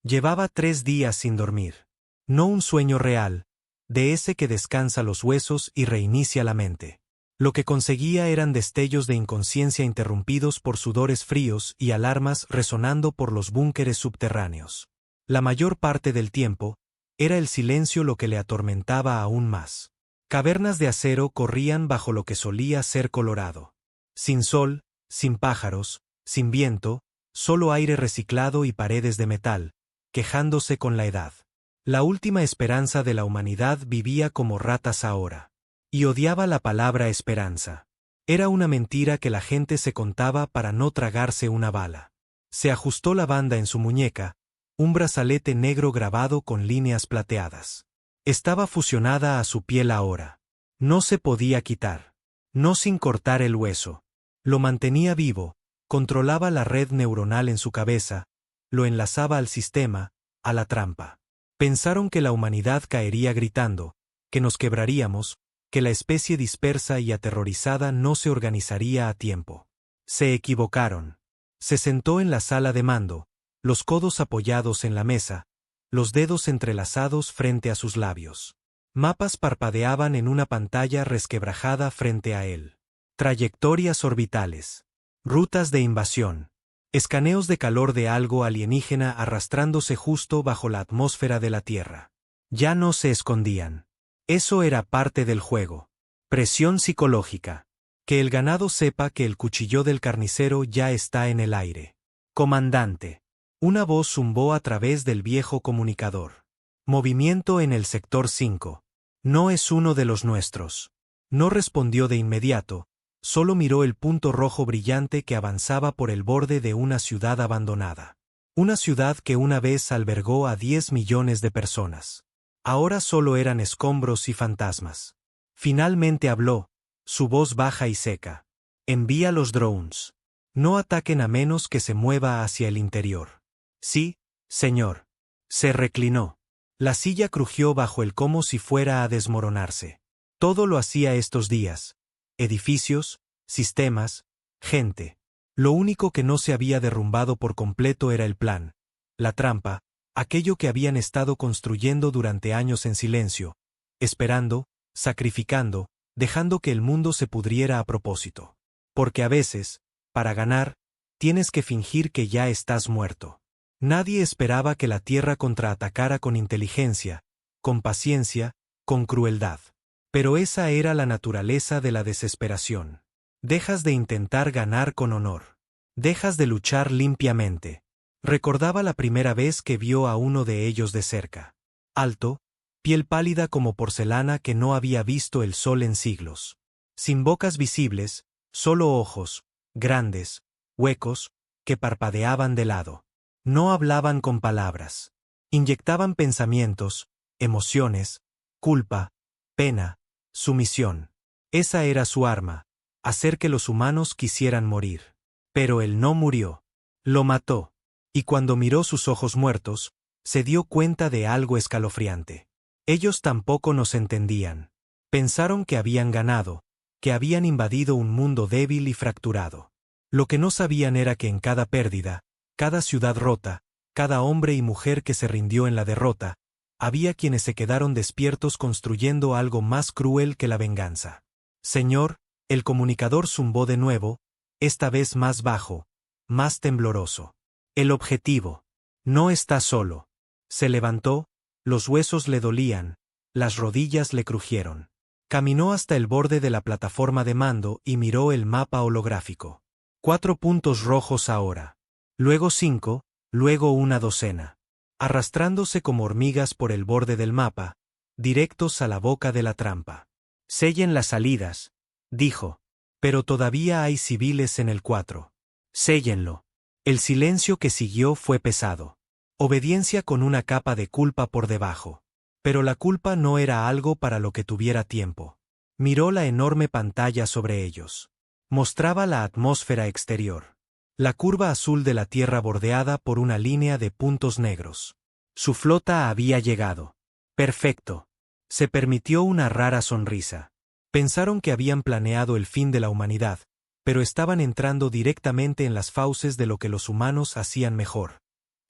Llevaba 3 días sin dormir. No un sueño real, de ese que descansa los huesos y reinicia la mente. Lo que conseguía eran destellos de inconsciencia interrumpidos por sudores fríos y alarmas resonando por los búnkeres subterráneos. La mayor parte del tiempo, era el silencio lo que le atormentaba aún más. Cavernas de acero corrían bajo lo que solía ser Colorado. Sin sol, sin pájaros, sin viento, solo aire reciclado y paredes de metal, quejándose con la edad. La última esperanza de la humanidad vivía como ratas ahora. Y odiaba la palabra esperanza. Era una mentira que la gente se contaba para no tragarse una bala. Se ajustó la banda en su muñeca, un brazalete negro grabado con líneas plateadas. Estaba fusionada a su piel ahora. No se podía quitar. No sin cortar el hueso. Lo mantenía vivo, controlaba la red neuronal en su cabeza, lo enlazaba al sistema, a la trampa. Pensaron que la humanidad caería gritando, que nos quebraríamos, que la especie dispersa y aterrorizada no se organizaría a tiempo. Se equivocaron. Se sentó en la sala de mando, los codos apoyados en la mesa, los dedos entrelazados frente a sus labios. Mapas parpadeaban en una pantalla resquebrajada frente a él. Trayectorias orbitales. Rutas de invasión. Escaneos de calor de algo alienígena arrastrándose justo bajo la atmósfera de la Tierra. Ya no se escondían. Eso era parte del juego. Presión psicológica. Que el ganado sepa que el cuchillo del carnicero ya está en el aire. Comandante. Una voz zumbó a través del viejo comunicador. Movimiento en el sector 5. No es uno de los nuestros. No respondió de inmediato, solo miró el punto rojo brillante que avanzaba por el borde de una ciudad abandonada. Una ciudad que una vez albergó a 10 millones de personas. Ahora solo eran escombros y fantasmas. Finalmente habló, su voz baja y seca. Envía los drones. No ataquen a menos que se mueva hacia el interior. Sí, señor. Se reclinó. La silla crujió bajo él como si fuera a desmoronarse. Todo lo hacía estos días. Edificios, sistemas, gente. Lo único que no se había derrumbado por completo era el plan, la trampa, aquello que habían estado construyendo durante años en silencio, esperando, sacrificando, dejando que el mundo se pudriera a propósito. Porque a veces, para ganar, tienes que fingir que ya estás muerto. Nadie esperaba que la Tierra contraatacara con inteligencia, con paciencia, con crueldad. Pero esa era la naturaleza de la desesperación. Dejas de intentar ganar con honor. Dejas de luchar limpiamente. Recordaba la primera vez que vio a uno de ellos de cerca. Alto, piel pálida como porcelana que no había visto el sol en siglos. Sin bocas visibles, solo ojos, grandes, huecos, que parpadeaban de lado. No hablaban con palabras. Inyectaban pensamientos, emociones, culpa, pena, sumisión. Esa era su arma, hacer que los humanos quisieran morir. Pero él no murió. Lo mató. Y cuando miró sus ojos muertos, se dio cuenta de algo escalofriante. Ellos tampoco nos entendían. Pensaron que habían ganado, que habían invadido un mundo débil y fracturado. Lo que no sabían era que en cada pérdida, cada ciudad rota, cada hombre y mujer que se rindió en la derrota, había quienes se quedaron despiertos construyendo algo más cruel que la venganza. Señor, el comunicador zumbó de nuevo, esta vez más bajo, más tembloroso. El objetivo. No está solo. Se levantó, los huesos le dolían, las rodillas le crujieron. Caminó hasta el borde de la plataforma de mando y miró el mapa holográfico. 4 puntos rojos ahora. Luego 5, luego una docena. Arrastrándose como hormigas por el borde del mapa, directos a la boca de la trampa. Sellen las salidas, dijo. Pero todavía hay civiles en el 4. Séllenlo. El silencio que siguió fue pesado. Obediencia con una capa de culpa por debajo. Pero la culpa no era algo para lo que tuviera tiempo. Miró la enorme pantalla sobre ellos. Mostraba la atmósfera exterior. La curva azul de la Tierra bordeada por una línea de puntos negros. Su flota había llegado. Perfecto. Se permitió una rara sonrisa. Pensaron que habían planeado el fin de la humanidad, pero estaban entrando directamente en las fauces de lo que los humanos hacían mejor.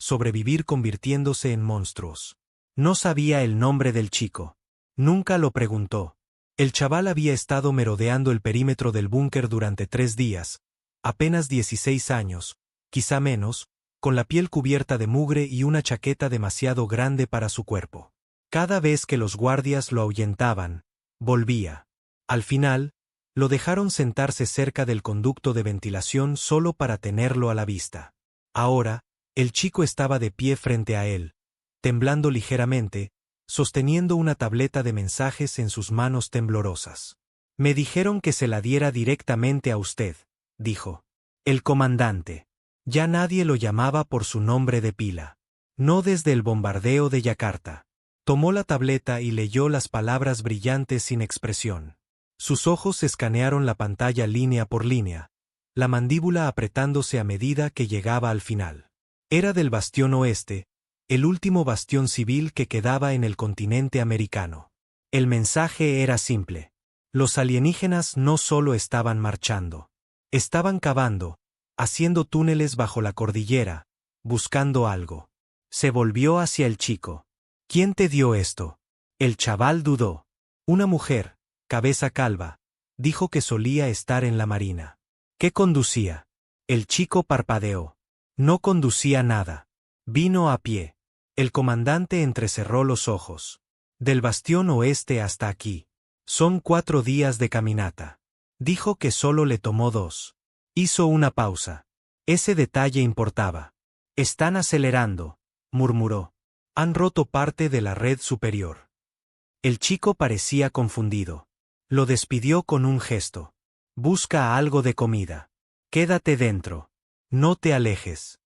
sobrevivir convirtiéndose en monstruos. No sabía el nombre del chico. Nunca lo preguntó. El chaval había estado merodeando el perímetro del búnker durante 3 días, apenas 16 años, quizá menos, con la piel cubierta de mugre y una chaqueta demasiado grande para su cuerpo. Cada vez que los guardias lo ahuyentaban, volvía. Al final, lo dejaron sentarse cerca del conducto de ventilación solo para tenerlo a la vista. Ahora, el chico estaba de pie frente a él, temblando ligeramente, sosteniendo una tableta de mensajes en sus manos temblorosas. Me dijeron que se la diera directamente a usted, dijo. El comandante. Ya nadie lo llamaba por su nombre de pila. No desde el bombardeo de Yakarta. Tomó la tableta y leyó las palabras brillantes sin expresión. Sus ojos escanearon la pantalla línea por línea, la mandíbula apretándose a medida que llegaba al final. Era del Bastión Oeste, el último bastión civil que quedaba en el continente americano. El mensaje era simple. Los alienígenas no solo estaban marchando. Estaban cavando, haciendo túneles bajo la cordillera, buscando algo. Se volvió hacia el chico. ¿Quién te dio esto? El chaval dudó. Una mujer, cabeza calva, dijo que solía estar en la marina. ¿Qué conducía? El chico parpadeó. No conducía nada. Vino a pie. El comandante entrecerró los ojos. Del Bastión Oeste hasta aquí. Son 4 días de caminata. Dijo que solo le tomó 2. Hizo una pausa. Ese detalle importaba. Están acelerando, murmuró. Han roto parte de la red superior. El chico parecía confundido. Lo despidió con un gesto. Busca algo de comida. Quédate dentro. No te alejes.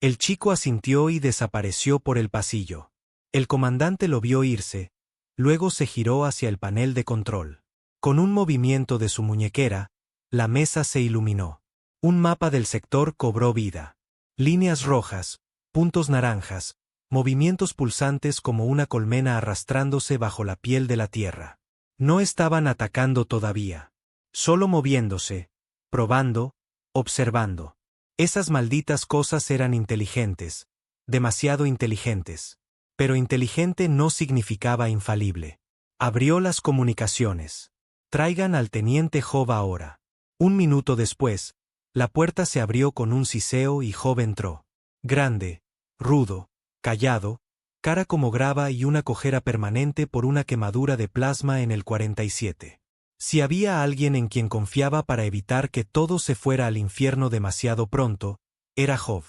El chico asintió y desapareció por el pasillo. El comandante lo vio irse, luego se giró hacia el panel de control. Con un movimiento de su muñequera, la mesa se iluminó. Un mapa del sector cobró vida. Líneas rojas, puntos naranjas, movimientos pulsantes como una colmena arrastrándose bajo la piel de la tierra. No estaban atacando todavía. Solo moviéndose, probando, observando. Esas malditas cosas eran inteligentes, demasiado inteligentes. Pero inteligente no significaba infalible. Abrió las comunicaciones. Traigan al teniente Job ahora. 1 minuto después, la puerta se abrió con un siseo y Job entró. Grande, rudo, callado, cara como grava y una cojera permanente por una quemadura de plasma en el 47. Si había alguien en quien confiaba para evitar que todo se fuera al infierno demasiado pronto, era Job.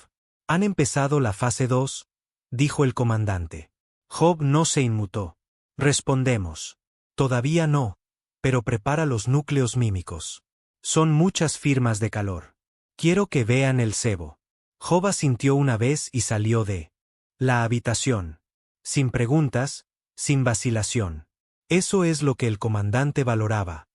¿Han empezado la fase 2? Dijo el comandante. Job no se inmutó. Respondemos. Todavía no, pero prepara los núcleos mímicos. Son muchas firmas de calor. Quiero que vean el cebo. Job asintió una vez y salió de la habitación. Sin preguntas, sin vacilación. Eso es lo que el comandante valoraba.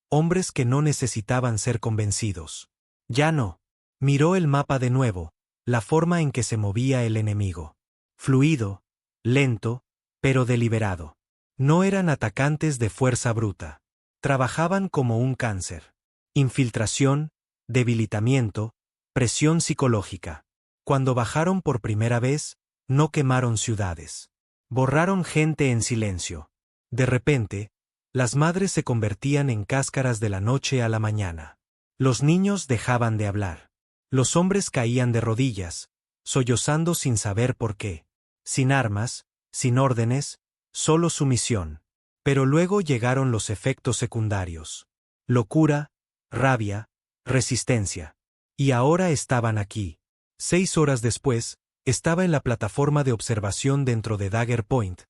Hombres que no necesitaban ser convencidos. Ya no. Miró el mapa de nuevo, la forma en que se movía el enemigo. Fluido, lento, pero deliberado. No eran atacantes de fuerza bruta. Trabajaban como un cáncer. Infiltración, debilitamiento, presión psicológica. Cuando bajaron por primera vez, no quemaron ciudades. Borraron gente en silencio. De repente, las madres se convertían en cáscaras de la noche a la mañana. Los niños dejaban de hablar. Los hombres caían de rodillas, sollozando sin saber por qué. Sin armas, sin órdenes, solo sumisión. Pero luego llegaron los efectos secundarios. Locura, rabia, resistencia. Y ahora estaban aquí. 6 horas después, estaba en la plataforma de observación dentro de Dagger Point,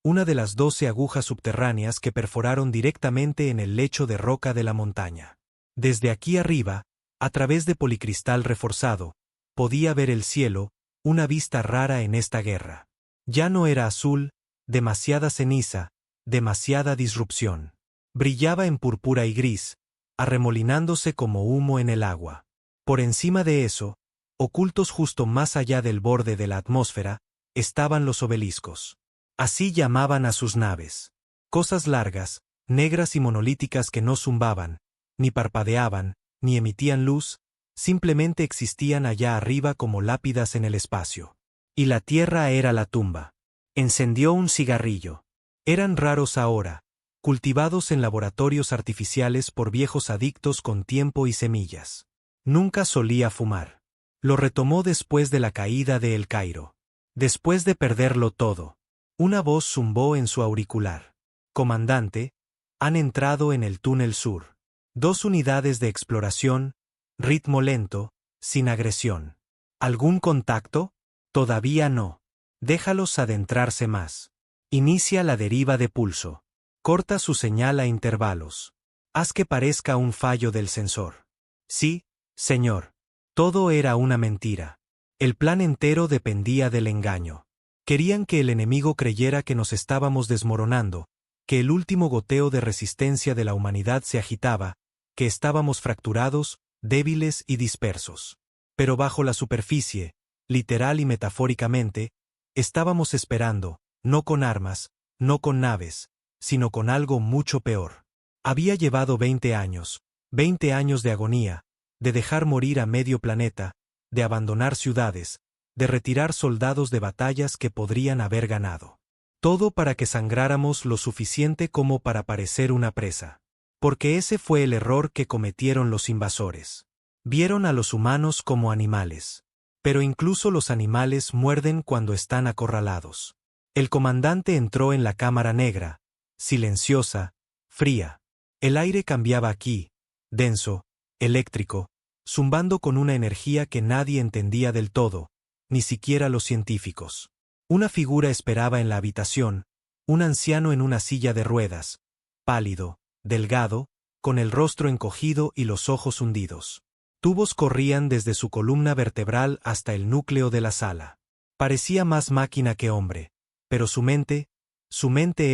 una de las 12 agujas subterráneas que perforaron directamente en el lecho de roca de la montaña. Desde aquí arriba, a través de policristal reforzado, podía ver el cielo, una vista rara en esta guerra. Ya no era azul, demasiada ceniza, demasiada disrupción. Brillaba en púrpura y gris, arremolinándose como humo en el agua. Por encima de eso, ocultos justo más allá del borde de la atmósfera, estaban los obeliscos. Así llamaban a sus naves. Cosas largas, negras y monolíticas que no zumbaban, ni parpadeaban, ni emitían luz, simplemente existían allá arriba como lápidas en el espacio. Y la tierra era la tumba. Encendió un cigarrillo. Eran raros ahora, cultivados en laboratorios artificiales por viejos adictos con tiempo y semillas. Nunca solía fumar. Lo retomó después de la caída de El Cairo. Después de perderlo todo. Una voz zumbó en su auricular. Comandante, han entrado en el túnel sur. 2 unidades de exploración, ritmo lento, sin agresión. ¿Algún contacto? Todavía no. Déjalos adentrarse más. Inicia la deriva de pulso. Corta su señal a intervalos. Haz que parezca un fallo del sensor. Sí, señor. Todo era una mentira. El plan entero dependía del engaño. Querían que el enemigo creyera que nos estábamos desmoronando, que el último goteo de resistencia de la humanidad se agitaba, que estábamos fracturados, débiles y dispersos. Pero bajo la superficie, literal y metafóricamente, estábamos esperando, no con armas, no con naves, sino con algo mucho peor. Había llevado 20 años de agonía, de dejar morir a medio planeta, de abandonar ciudades, de retirar soldados de batallas que podrían haber ganado. Todo para que sangráramos lo suficiente como para parecer una presa. Porque ese fue el error que cometieron los invasores. Vieron a los humanos como animales. Pero incluso los animales muerden cuando están acorralados. El comandante entró en la cámara negra, silenciosa, fría. El aire cambiaba aquí, denso, eléctrico, zumbando con una energía que nadie entendía del todo, ni siquiera los científicos. Una figura esperaba en la habitación, un anciano en una silla de ruedas, pálido, delgado, con el rostro encogido y los ojos hundidos. Tubos corrían desde su columna vertebral hasta el núcleo de la sala. Parecía más máquina que hombre, pero su mente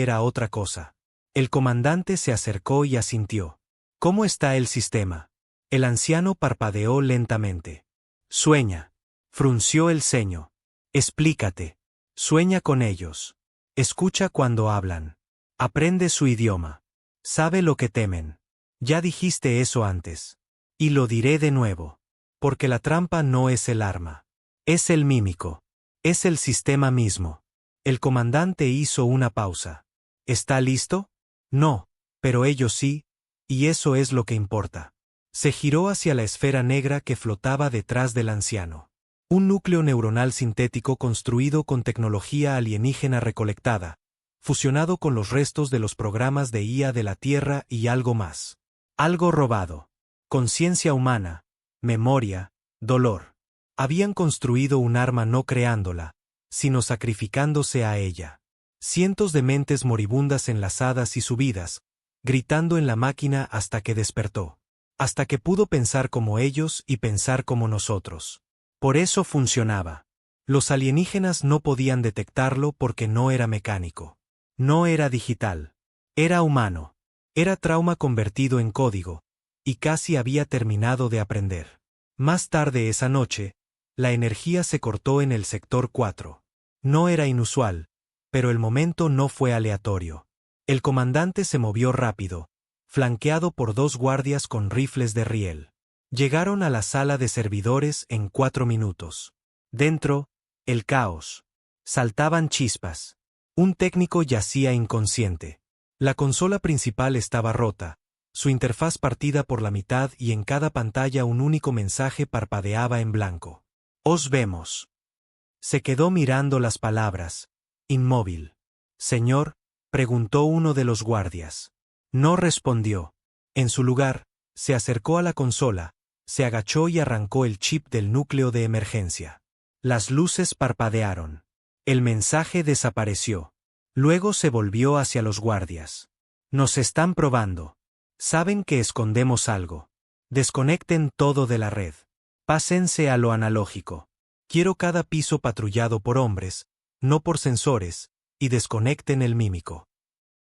era otra cosa. El comandante se acercó y asintió. ¿Cómo está el sistema? El anciano parpadeó lentamente. Sueña. Frunció el ceño. Explícate. Sueña con ellos. Escucha cuando hablan. Aprende su idioma. Sabe lo que temen. Ya dijiste eso antes. Y lo diré de nuevo. Porque la trampa no es el arma. Es el mímico. Es el sistema mismo. El comandante hizo una pausa. ¿Está listo? No, pero ellos sí, y eso es lo que importa. Se giró hacia la esfera negra que flotaba detrás del anciano. Un núcleo neuronal sintético construido con tecnología alienígena recolectada, fusionado con los restos de los programas de IA de la Tierra y algo más. Algo robado. Conciencia humana, memoria, dolor. Habían construido un arma no creándola, sino sacrificándose a ella. Cientos de mentes moribundas enlazadas y subidas, gritando en la máquina hasta que despertó. Hasta que pudo pensar como ellos y pensar como nosotros. Por eso funcionaba. Los alienígenas no podían detectarlo porque no era mecánico. No era digital. Era humano. Era trauma convertido en código, y casi había terminado de aprender. Más tarde esa noche, la energía se cortó en el sector 4. No era inusual, pero el momento no fue aleatorio. El comandante se movió rápido, flanqueado por 2 guardias con rifles de riel. Llegaron a la sala de servidores en 4 minutos. Dentro, el caos. Saltaban chispas. Un técnico yacía inconsciente. La consola principal estaba rota, su interfaz partida por la mitad y en cada pantalla un único mensaje parpadeaba en blanco. Os vemos. Se quedó mirando las palabras, inmóvil. Señor, preguntó uno de los guardias. No respondió. En su lugar, se acercó a la consola, se agachó y arrancó el chip del núcleo de emergencia. Las luces parpadearon. El mensaje desapareció. Luego se volvió hacia los guardias. Nos están probando. Saben que escondemos algo. Desconecten todo de la red. Pásense a lo analógico. Quiero cada piso patrullado por hombres, no por sensores, y desconecten el mímico.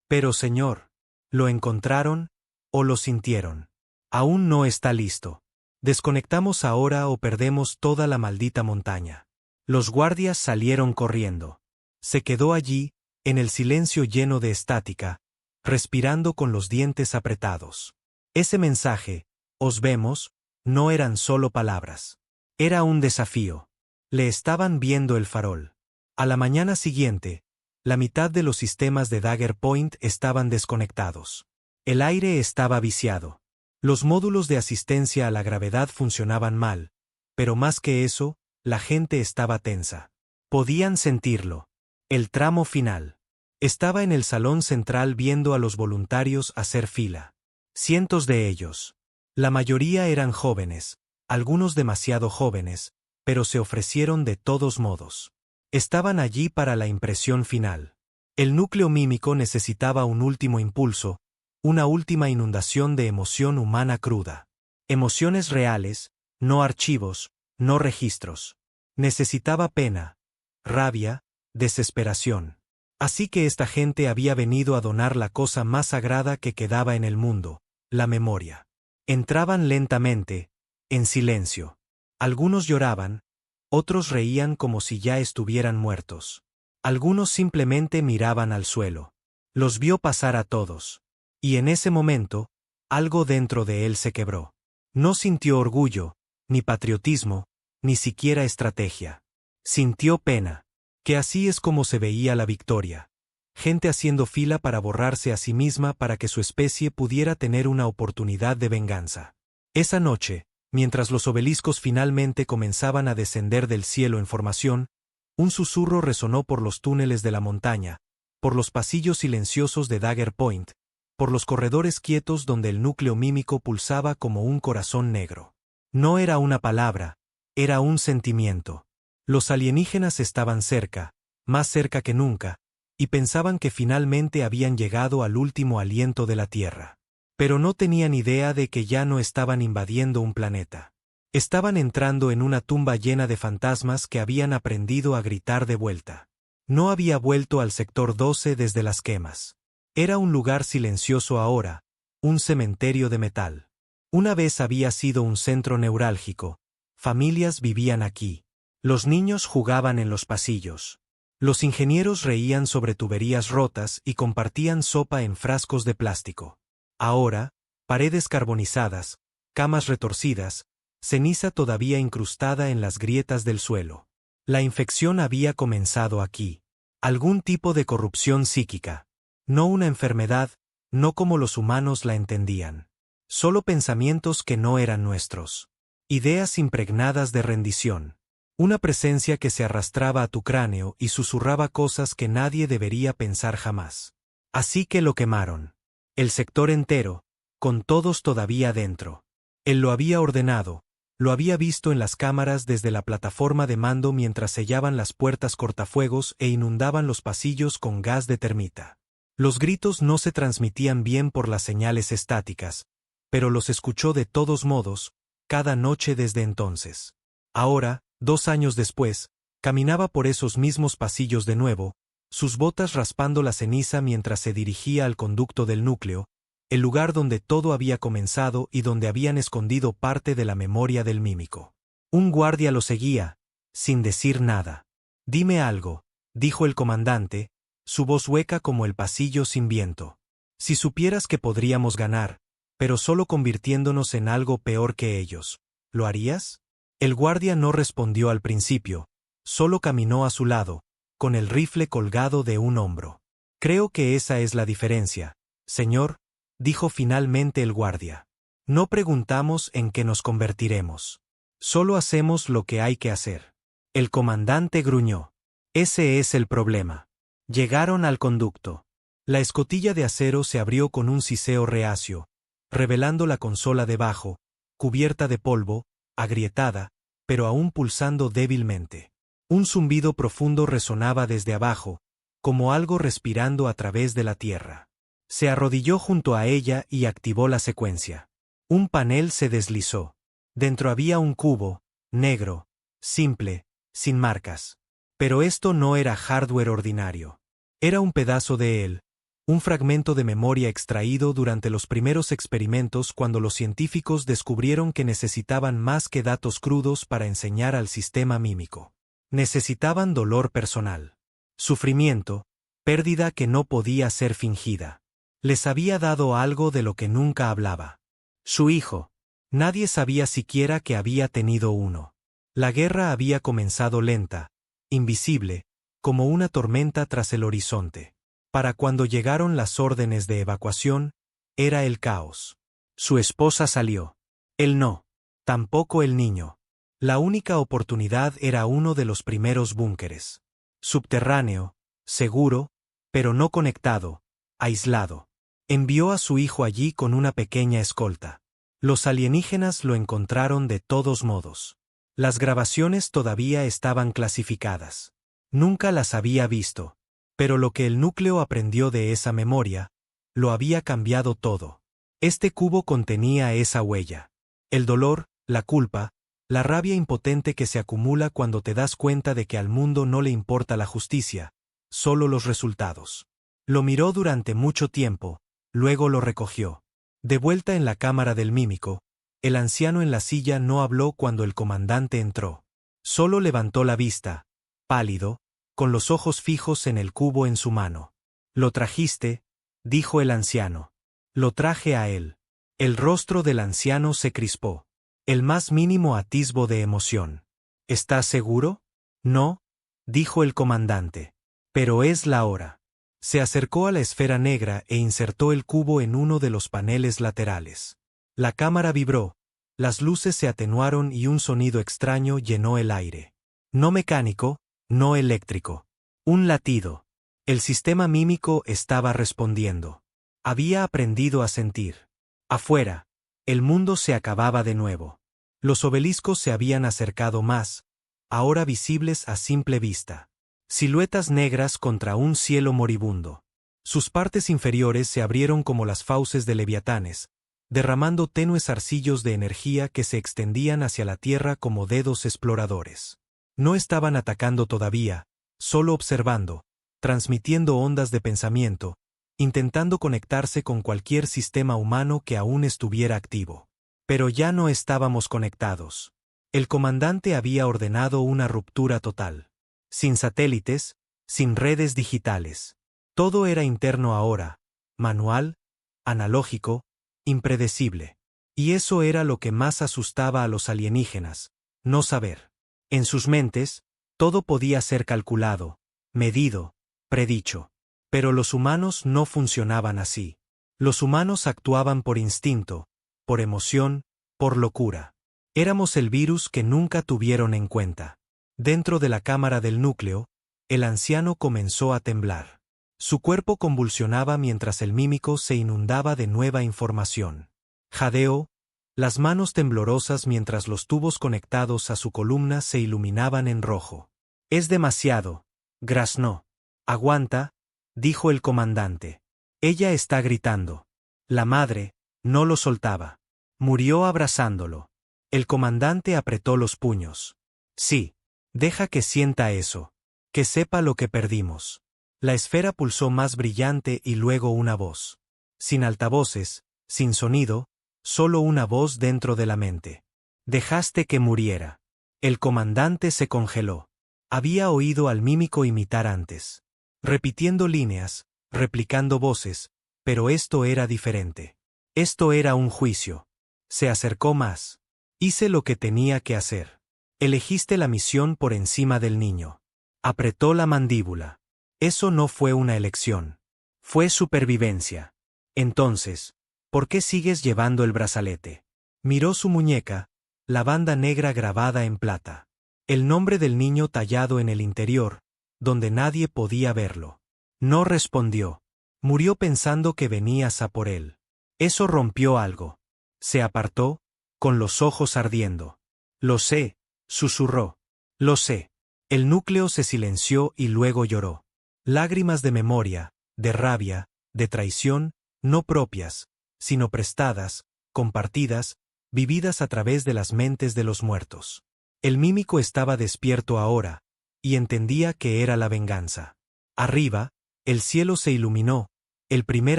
Pero señor, ¿lo encontraron o lo sintieron? Aún no está listo. Desconectamos ahora o perdemos toda la maldita montaña. Los guardias salieron corriendo. Se quedó allí, en el silencio lleno de estática, respirando con los dientes apretados. Ese mensaje, os vemos, no eran solo palabras. Era un desafío. Le estaban viendo el farol. A la mañana siguiente, la mitad de los sistemas de Dagger Point estaban desconectados. El aire estaba viciado. Los módulos de asistencia a la gravedad funcionaban mal, pero más que eso, la gente estaba tensa. Podían sentirlo. El tramo final. Estaba en el salón central viendo a los voluntarios hacer fila. Cientos de ellos. La mayoría eran jóvenes, algunos demasiado jóvenes, pero se ofrecieron de todos modos. Estaban allí para la impresión final. El núcleo mímico necesitaba un último impulso, una última inundación de emoción humana cruda. Emociones reales, no archivos, no registros. Necesitaba pena, rabia, desesperación. Así que esta gente había venido a donar la cosa más sagrada que quedaba en el mundo, la memoria. Entraban lentamente, en silencio. Algunos lloraban, otros reían como si ya estuvieran muertos. Algunos simplemente miraban al suelo. Los vio pasar a todos. Y en ese momento, algo dentro de él se quebró. No sintió orgullo, ni patriotismo, ni siquiera estrategia. Sintió pena. Que así es como se veía la victoria. Gente haciendo fila para borrarse a sí misma para que su especie pudiera tener una oportunidad de venganza. Esa noche, mientras los obeliscos finalmente comenzaban a descender del cielo en formación, un susurro resonó por los túneles de la montaña, por los pasillos silenciosos de Dagger Point, por los corredores quietos donde el núcleo mímico pulsaba como un corazón negro. No era una palabra, era un sentimiento. Los alienígenas estaban cerca, más cerca que nunca, y pensaban que finalmente habían llegado al último aliento de la Tierra. Pero no tenían idea de que ya no estaban invadiendo un planeta. Estaban entrando en una tumba llena de fantasmas que habían aprendido a gritar de vuelta. No había vuelto al sector 12 desde las quemas. Era un lugar silencioso ahora, un cementerio de metal. Una vez había sido un centro neurálgico. Familias vivían aquí. Los niños jugaban en los pasillos. Los ingenieros reían sobre tuberías rotas y compartían sopa en frascos de plástico. Ahora, paredes carbonizadas, camas retorcidas, ceniza todavía incrustada en las grietas del suelo. La infección había comenzado aquí. Algún tipo de corrupción psíquica. No una enfermedad, no como los humanos la entendían. Solo pensamientos que no eran nuestros. Ideas impregnadas de rendición. Una presencia que se arrastraba a tu cráneo y susurraba cosas que nadie debería pensar jamás. Así que lo quemaron. El sector entero, con todos todavía dentro. Él lo había ordenado, lo había visto en las cámaras desde la plataforma de mando mientras sellaban las puertas cortafuegos e inundaban los pasillos con gas de termita. Los gritos no se transmitían bien por las señales estáticas, pero los escuchó de todos modos, cada noche desde entonces. Ahora, 2 años después, caminaba por esos mismos pasillos de nuevo, sus botas raspando la ceniza mientras se dirigía al conducto del núcleo, el lugar donde todo había comenzado y donde habían escondido parte de la memoria del mímico. Un guardia lo seguía, sin decir nada. «Dime algo», dijo el comandante, su voz hueca como el pasillo sin viento. «Si supieras que podríamos ganar, pero solo convirtiéndonos en algo peor que ellos, ¿lo harías?» El guardia no respondió al principio, solo caminó a su lado, con el rifle colgado de un hombro. «Creo que esa es la diferencia, señor», dijo finalmente el guardia. «No preguntamos en qué nos convertiremos. Solo hacemos lo que hay que hacer». El comandante gruñó. «Ese es el problema». Llegaron al conducto. La escotilla de acero se abrió con un siseo reacio, revelando la consola debajo, cubierta de polvo, agrietada, pero aún pulsando débilmente. Un zumbido profundo resonaba desde abajo, como algo respirando a través de la tierra. Se arrodilló junto a ella y activó la secuencia. Un panel se deslizó. Dentro había un cubo, negro, simple, sin marcas. Pero esto no era hardware ordinario. Era un pedazo de él, un fragmento de memoria extraído durante los primeros experimentos cuando los científicos descubrieron que necesitaban más que datos crudos para enseñar al sistema mímico. Necesitaban dolor personal. Sufrimiento, pérdida que no podía ser fingida. Les había dado algo de lo que nunca hablaba. Su hijo. Nadie sabía siquiera que había tenido uno. La guerra había comenzado lenta, invisible, como una tormenta tras el horizonte. Para cuando llegaron las órdenes de evacuación, era el caos. Su esposa salió. Él no. Tampoco el niño. La única oportunidad era uno de los primeros búnkeres. Subterráneo, seguro, pero no conectado, aislado. Envió a su hijo allí con una pequeña escolta. Los alienígenas lo encontraron de todos modos. Las grabaciones todavía estaban clasificadas. Nunca las había visto. Pero lo que el núcleo aprendió de esa memoria, lo había cambiado todo. Este cubo contenía esa huella. El dolor, la culpa, la rabia impotente que se acumula cuando te das cuenta de que al mundo no le importa la justicia, solo los resultados. Lo miró durante mucho tiempo, luego lo recogió. De vuelta en la cámara del mímico, el anciano en la silla no habló cuando el comandante entró. Solo levantó la vista, pálido, con los ojos fijos en el cubo en su mano. «¿Lo trajiste?», dijo el anciano. «Lo traje a él». El rostro del anciano se crispó. El más mínimo atisbo de emoción. «¿Estás seguro?». «No», dijo el comandante. «Pero es la hora». Se acercó a la esfera negra e insertó el cubo en uno de los paneles laterales. La cámara vibró, las luces se atenuaron y un sonido extraño llenó el aire. No mecánico, no eléctrico. Un latido. El sistema mímico estaba respondiendo. Había aprendido a sentir. Afuera, el mundo se acababa de nuevo. Los obeliscos se habían acercado más, ahora visibles a simple vista. Siluetas negras contra un cielo moribundo. Sus partes inferiores se abrieron como las fauces de leviatanes, derramando tenues arcillos de energía que se extendían hacia la tierra como dedos exploradores. No estaban atacando todavía, solo observando, transmitiendo ondas de pensamiento, intentando conectarse con cualquier sistema humano que aún estuviera activo. Pero ya no estábamos conectados. El comandante había ordenado una ruptura total. Sin satélites, sin redes digitales. Todo era interno ahora, manual, analógico, impredecible. Y eso era lo que más asustaba a los alienígenas, no saber. En sus mentes, todo podía ser calculado, medido, predicho. Pero los humanos no funcionaban así. Los humanos actuaban por instinto, por emoción, por locura. Éramos el virus que nunca tuvieron en cuenta. Dentro de la cámara del núcleo, el anciano comenzó a temblar. Su cuerpo convulsionaba mientras el mímico se inundaba de nueva información. Jadeó, las manos temblorosas mientras los tubos conectados a su columna se iluminaban en rojo. «Es demasiado», graznó. «Aguanta», dijo el comandante. «Ella está gritando». La madre no lo soltaba. Murió abrazándolo. El comandante apretó los puños. «Sí. Deja que sienta eso. Que sepa lo que perdimos». La esfera pulsó más brillante y luego una voz. Sin altavoces, sin sonido, solo una voz dentro de la mente. «Dejaste que muriera». El comandante se congeló. Había oído al mímico imitar antes. Repitiendo líneas, replicando voces, pero esto era diferente. Esto era un juicio. Se acercó más. «Hice lo que tenía que hacer. Elegiste la misión por encima del niño». Apretó la mandíbula. Eso no fue una elección. Fue supervivencia. Entonces, ¿por qué sigues llevando el brazalete? Miró su muñeca, la banda negra grabada en plata. El nombre del niño tallado en el interior, donde nadie podía verlo. No respondió. Murió pensando que venías a por él. Eso rompió algo. Se apartó, con los ojos ardiendo. «Lo sé», susurró. «Lo sé». El núcleo se silenció y luego lloró. Lágrimas de memoria, de rabia, de traición, no propias, sino prestadas, compartidas, vividas a través de las mentes de los muertos. El mímico estaba despierto ahora, y entendía que era la venganza. Arriba, el cielo se iluminó, el primer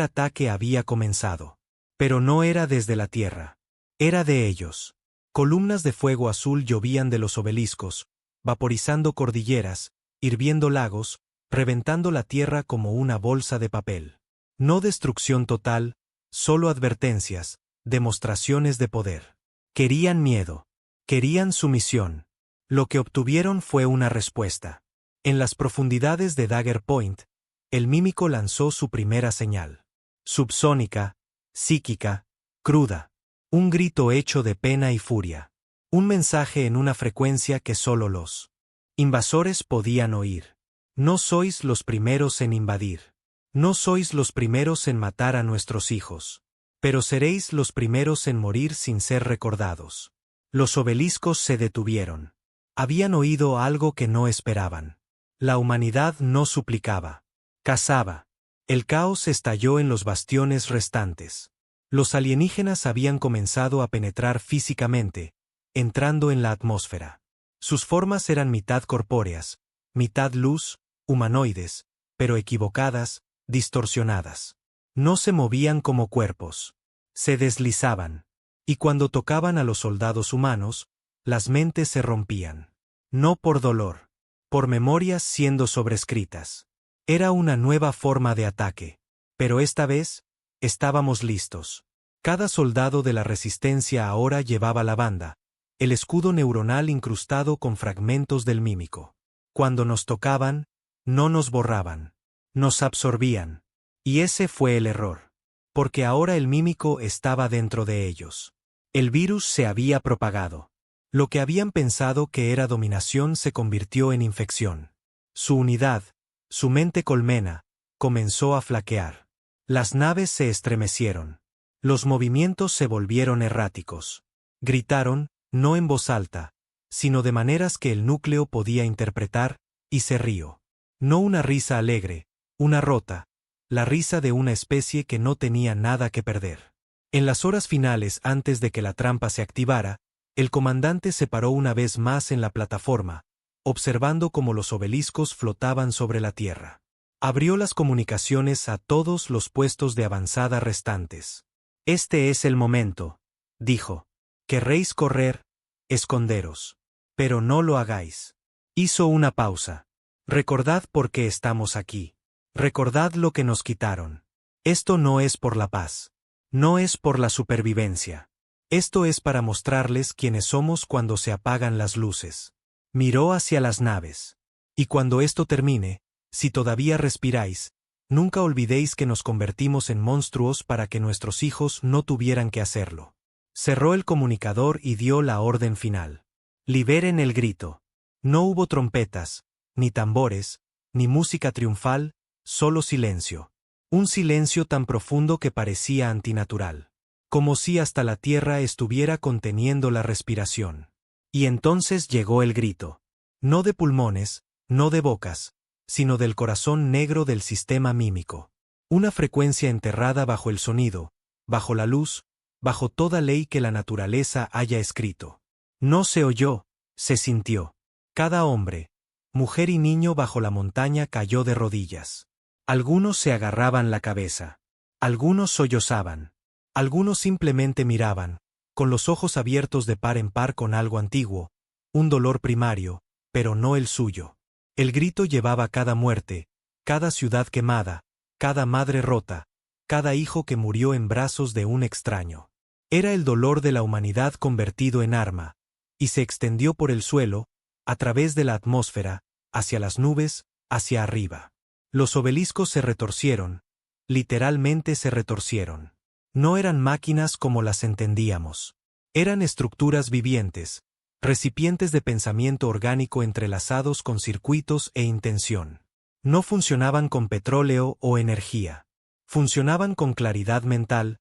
ataque había comenzado. Pero no era desde la tierra. Era de ellos. Columnas de fuego azul llovían de los obeliscos, vaporizando cordilleras, hirviendo lagos, reventando la tierra como una bolsa de papel. No destrucción total, solo advertencias, demostraciones de poder. Querían miedo. Querían sumisión. Lo que obtuvieron fue una respuesta. En las profundidades de Dagger Point, el mímico lanzó su primera señal. Subsónica, psíquica, cruda. Un grito hecho de pena y furia. Un mensaje en una frecuencia que solo los invasores podían oír. No sois los primeros en invadir. No sois los primeros en matar a nuestros hijos. Pero seréis los primeros en morir sin ser recordados. Los obeliscos se detuvieron. Habían oído algo que no esperaban. La humanidad no suplicaba. Cazaba. El caos estalló en los bastiones restantes. Los alienígenas habían comenzado a penetrar físicamente, entrando en la atmósfera. Sus formas eran mitad corpóreas, mitad luz, humanoides, pero equivocadas, distorsionadas. No se movían como cuerpos. Se deslizaban. Y cuando tocaban a los soldados humanos, las mentes se rompían. No por dolor. Por memorias siendo sobrescritas. Era una nueva forma de ataque. Pero esta vez, estábamos listos. Cada soldado de la resistencia ahora llevaba la banda, el escudo neuronal incrustado con fragmentos del mímico. Cuando nos tocaban, no nos borraban. Nos absorbían. Y ese fue el error. Porque ahora el mímico estaba dentro de ellos. El virus se había propagado. Lo que habían pensado que era dominación se convirtió en infección. Su unidad, su mente colmena, comenzó a flaquear. Las naves se estremecieron. Los movimientos se volvieron erráticos. Gritaron, no en voz alta, sino de maneras que el núcleo podía interpretar, y se rió. No una risa alegre, una rota, la risa de una especie que no tenía nada que perder. En las horas finales antes de que la trampa se activara, el comandante se paró una vez más en la plataforma, observando cómo los obeliscos flotaban sobre la tierra. Abrió las comunicaciones a todos los puestos de avanzada restantes. Este es el momento, dijo. Querréis correr, esconderos. Pero no lo hagáis. Hizo una pausa. Recordad por qué estamos aquí. Recordad lo que nos quitaron. Esto no es por la paz. No es por la supervivencia. Esto es para mostrarles quiénes somos cuando se apagan las luces. Miró hacia las naves. Y cuando esto termine, si todavía respiráis, nunca olvidéis que nos convertimos en monstruos para que nuestros hijos no tuvieran que hacerlo. Cerró el comunicador y dio la orden final. Liberen el grito. No hubo trompetas, ni tambores, ni música triunfal, solo silencio. Un silencio tan profundo que parecía antinatural. Como si hasta la tierra estuviera conteniendo la respiración. Y entonces llegó el grito. No de pulmones, no de bocas, sino del corazón negro del sistema mímico. Una frecuencia enterrada bajo el sonido, bajo la luz, bajo toda ley que la naturaleza haya escrito. No se oyó, se sintió. Cada hombre, mujer y niño bajo la montaña cayó de rodillas. Algunos se agarraban la cabeza. Algunos sollozaban. Algunos simplemente miraban, con los ojos abiertos de par en par con algo antiguo, un dolor primario, pero no el suyo. El grito llevaba cada muerte, cada ciudad quemada, cada madre rota, cada hijo que murió en brazos de un extraño. Era el dolor de la humanidad convertido en arma, y se extendió por el suelo, a través de la atmósfera, hacia las nubes, hacia arriba. Los obeliscos se retorcieron, literalmente se retorcieron. No eran máquinas como las entendíamos. Eran estructuras vivientes, recipientes de pensamiento orgánico entrelazados con circuitos e intención. No funcionaban con petróleo o energía. Funcionaban con claridad mental,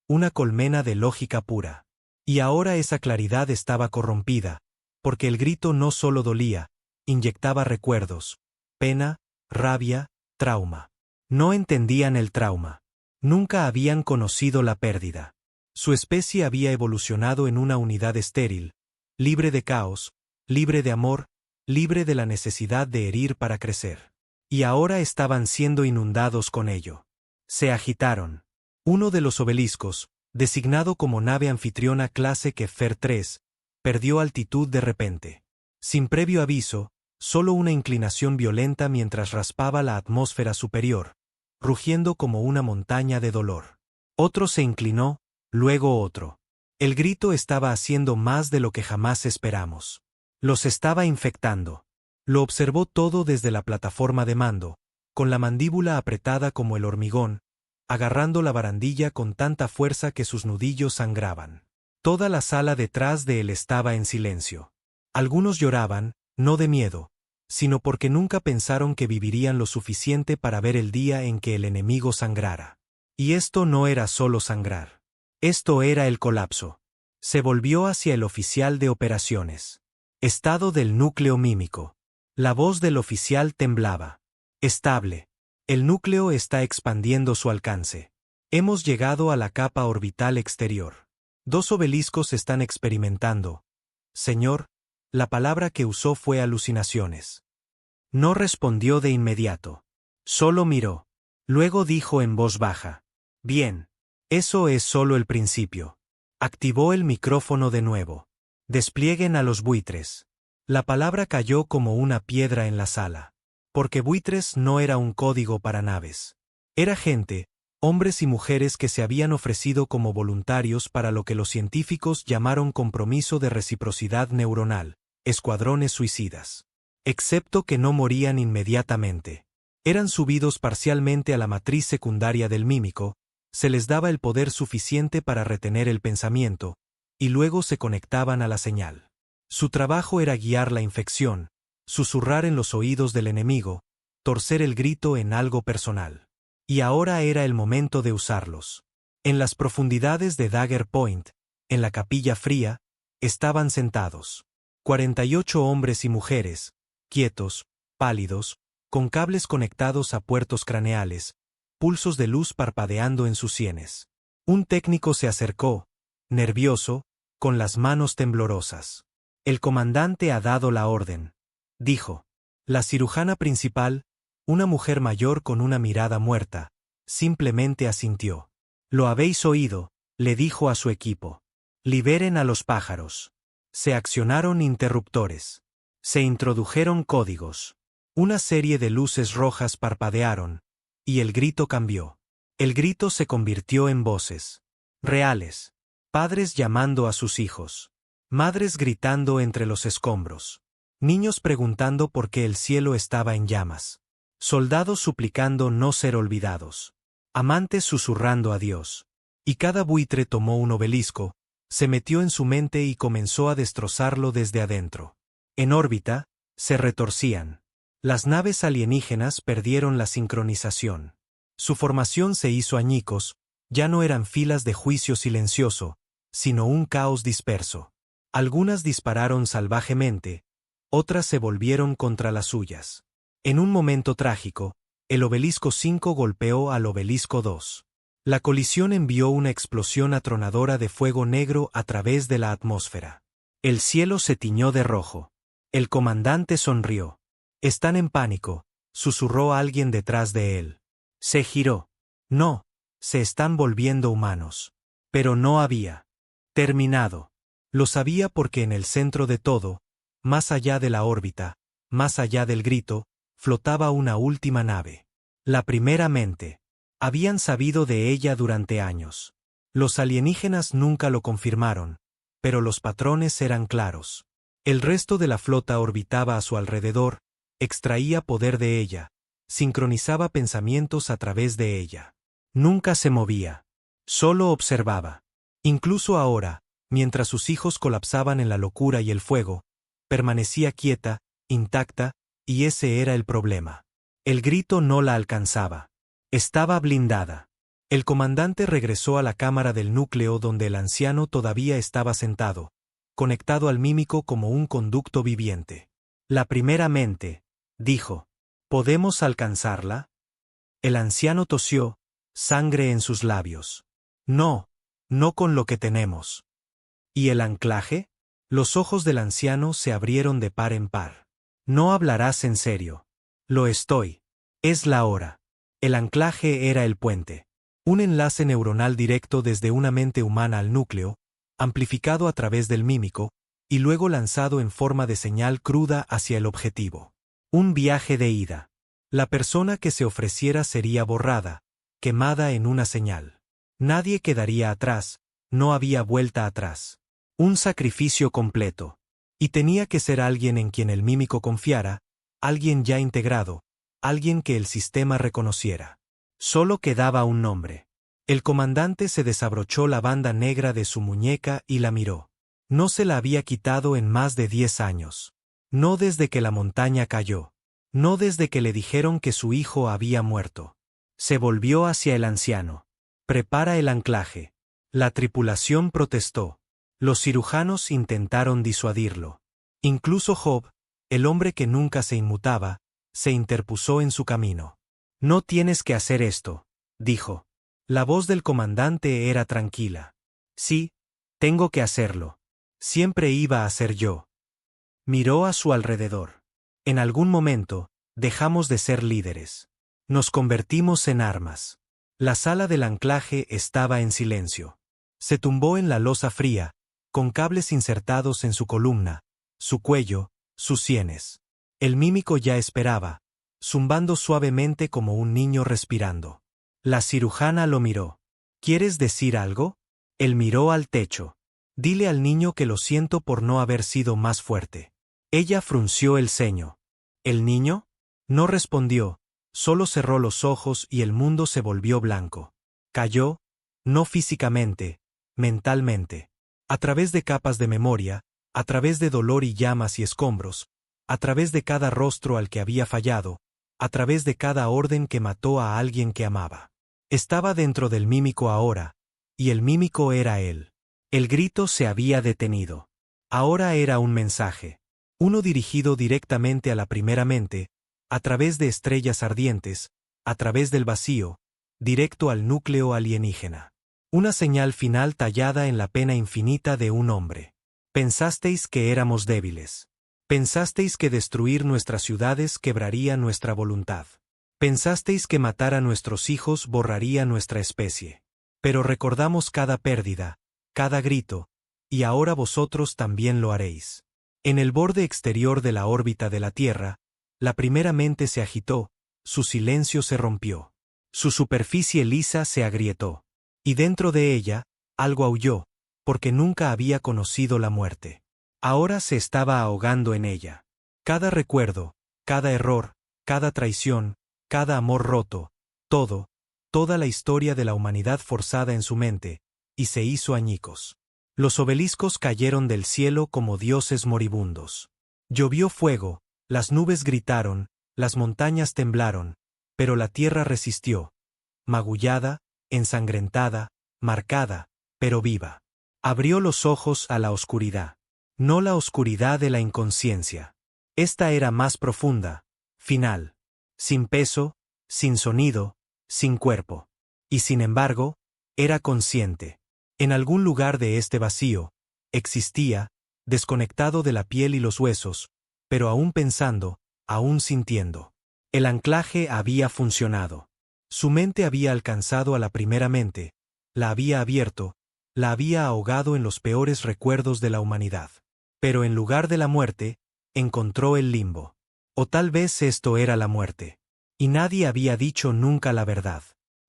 una colmena de lógica pura. Y ahora esa claridad estaba corrompida, porque el grito no solo dolía, inyectaba recuerdos, pena, rabia, trauma. No entendían el trauma. Nunca habían conocido la pérdida. Su especie había evolucionado en una unidad estéril, libre de caos, libre de amor, libre de la necesidad de herir para crecer. Y ahora estaban siendo inundados con ello. Se agitaron. Uno de los obeliscos, designado como nave anfitriona clase Kepler 3, perdió altitud de repente. Sin previo aviso, solo una inclinación violenta mientras raspaba la atmósfera superior, rugiendo como una montaña de dolor. Otro se inclinó, luego otro. El grito estaba haciendo más de lo que jamás esperamos. Los estaba infectando. Lo observó todo desde la plataforma de mando, con la mandíbula apretada como el hormigón, agarrando la barandilla con tanta fuerza que sus nudillos sangraban. Toda la sala detrás de él estaba en silencio. Algunos lloraban, no de miedo, sino porque nunca pensaron que vivirían lo suficiente para ver el día en que el enemigo sangrara. Y esto no era solo sangrar. Esto era el colapso. Se volvió hacia el oficial de operaciones. Estado del núcleo mímico. La voz del oficial temblaba. Estable. El núcleo está expandiendo su alcance. Hemos llegado a la capa orbital exterior. 2 obeliscos están experimentando. Señor, la palabra que usó fue alucinaciones. No respondió de inmediato. Solo miró. Luego dijo en voz baja. Bien. Eso es solo el principio. Activó el micrófono de nuevo. Desplieguen a los buitres. La palabra cayó como una piedra en la sala. Porque buitres no era un código para naves. Era gente, hombres y mujeres que se habían ofrecido como voluntarios para lo que los científicos llamaron compromiso de reciprocidad neuronal, escuadrones suicidas. Excepto que no morían inmediatamente. Eran subidos parcialmente a la matriz secundaria del mímico, se les daba el poder suficiente para retener el pensamiento, y luego se conectaban a la señal. Su trabajo era guiar la infección, susurrar en los oídos del enemigo, torcer el grito en algo personal. Y ahora era el momento de usarlos. En las profundidades de Dagger Point, en la capilla fría, estaban sentados 48 hombres y mujeres, quietos, pálidos, con cables conectados a puertos craneales, pulsos de luz parpadeando en sus sienes. Un técnico se acercó, nervioso, con las manos temblorosas. El comandante ha dado la orden, dijo. La cirujana principal, una mujer mayor con una mirada muerta, simplemente asintió. Lo habéis oído, le dijo a su equipo. Liberen a los pájaros. Se accionaron interruptores. Se introdujeron códigos. Una serie de luces rojas parpadearon, y el grito cambió. El grito se convirtió en voces reales. Padres llamando a sus hijos. Madres gritando entre los escombros. Niños preguntando por qué el cielo estaba en llamas. Soldados suplicando no ser olvidados. Amantes susurrando a Dios. Y cada buitre tomó un obelisco, se metió en su mente y comenzó a destrozarlo desde adentro. En órbita, se retorcían. Las naves alienígenas perdieron la sincronización. Su formación se hizo añicos, ya no eran filas de juicio silencioso, sino un caos disperso. Algunas dispararon salvajemente, otras se volvieron contra las suyas. En un momento trágico, el obelisco 5 golpeó al obelisco 2. La colisión envió una explosión atronadora de fuego negro a través de la atmósfera. El cielo se tiñó de rojo. El comandante sonrió. Están en pánico, susurró alguien detrás de él. Se giró. No, se están volviendo humanos. Pero no había terminado. Lo sabía porque en el centro de todo, más allá de la órbita, más allá del grito, flotaba una última nave. La primera mente. Habían sabido de ella durante años. Los alienígenas nunca lo confirmaron, pero los patrones eran claros. El resto de la flota orbitaba a su alrededor, extraía poder de ella, sincronizaba pensamientos a través de ella. Nunca se movía. Solo observaba. Incluso ahora, mientras sus hijos colapsaban en la locura y el fuego, permanecía quieta, intacta, y ese era el problema. El grito no la alcanzaba. Estaba blindada. El comandante regresó a la cámara del núcleo donde el anciano todavía estaba sentado, conectado al mímico como un conducto viviente. La primera mente, dijo. ¿Podemos alcanzarla? El anciano tosió, sangre en sus labios. No, no con lo que tenemos. ¿Y el anclaje? Los ojos del anciano se abrieron de par en par. No hablarás en serio. Lo estoy. Es la hora. El anclaje era el puente. Un enlace neuronal directo desde una mente humana al núcleo, amplificado a través del mímico, y luego lanzado en forma de señal cruda hacia el objetivo. Un viaje de ida. La persona que se ofreciera sería borrada, quemada en una señal. Nadie quedaría atrás, no había vuelta atrás. Un sacrificio completo. Y tenía que ser alguien en quien el mímico confiara, alguien ya integrado, alguien que el sistema reconociera. Solo quedaba un nombre. El comandante se desabrochó la banda negra de su muñeca y la miró. No se la había quitado en más de 10 años. No desde que la montaña cayó. No desde que le dijeron que su hijo había muerto. Se volvió hacia el anciano. Prepara el anclaje. La tripulación protestó. Los cirujanos intentaron disuadirlo. Incluso Job, el hombre que nunca se inmutaba, se interpuso en su camino. No tienes que hacer esto, dijo. La voz del comandante era tranquila. Sí, tengo que hacerlo. Siempre iba a ser yo. Miró a su alrededor. En algún momento, dejamos de ser líderes. Nos convertimos en armas. La sala del anclaje estaba en silencio. Se tumbó en la losa fría, con cables insertados en su columna, su cuello, sus sienes. El mímico ya esperaba, zumbando suavemente como un niño respirando. La cirujana lo miró. ¿Quieres decir algo? Él miró al techo. Dile al niño que lo siento por no haber sido más fuerte. Ella frunció el ceño. ¿El niño? No respondió, solo cerró los ojos y el mundo se volvió blanco. Cayó, no físicamente, mentalmente. A través de capas de memoria, a través de dolor y llamas y escombros, a través de cada rostro al que había fallado, a través de cada orden que mató a alguien que amaba. Estaba dentro del mímico ahora, y el mímico era él. El grito se había detenido. Ahora era un mensaje. Uno dirigido directamente a la primera mente, a través de estrellas ardientes, a través del vacío, directo al núcleo alienígena. Una señal final tallada en la pena infinita de un hombre. Pensasteis que éramos débiles. Pensasteis que destruir nuestras ciudades quebraría nuestra voluntad. Pensasteis que matar a nuestros hijos borraría nuestra especie. Pero recordamos cada pérdida, cada grito, y ahora vosotros también lo haréis. En el borde exterior de la órbita de la Tierra, la primera mente se agitó, su silencio se rompió. Su superficie lisa se agrietó. Y dentro de ella, algo aulló, porque nunca había conocido la muerte. Ahora se estaba ahogando en ella. Cada recuerdo, cada error, cada traición, cada amor roto, toda la historia de la humanidad forzada en su mente, y se hizo añicos. Los obeliscos cayeron del cielo como dioses moribundos. Llovió fuego, las nubes gritaron, las montañas temblaron, pero la tierra resistió, magullada, ensangrentada, marcada, pero viva. Abrió los ojos a la oscuridad. No la oscuridad de la inconsciencia. Esta era más profunda, final. Sin peso, sin sonido, sin cuerpo. Y sin embargo, era consciente. En algún lugar de este vacío, existía, desconectado de la piel y los huesos, pero aún pensando, aún sintiendo. El anclaje había funcionado. Su mente había alcanzado a la primera mente, la había abierto, la había ahogado en los peores recuerdos de la humanidad. Pero en lugar de la muerte, encontró el limbo. O tal vez esto era la muerte. Y nadie había dicho nunca la verdad.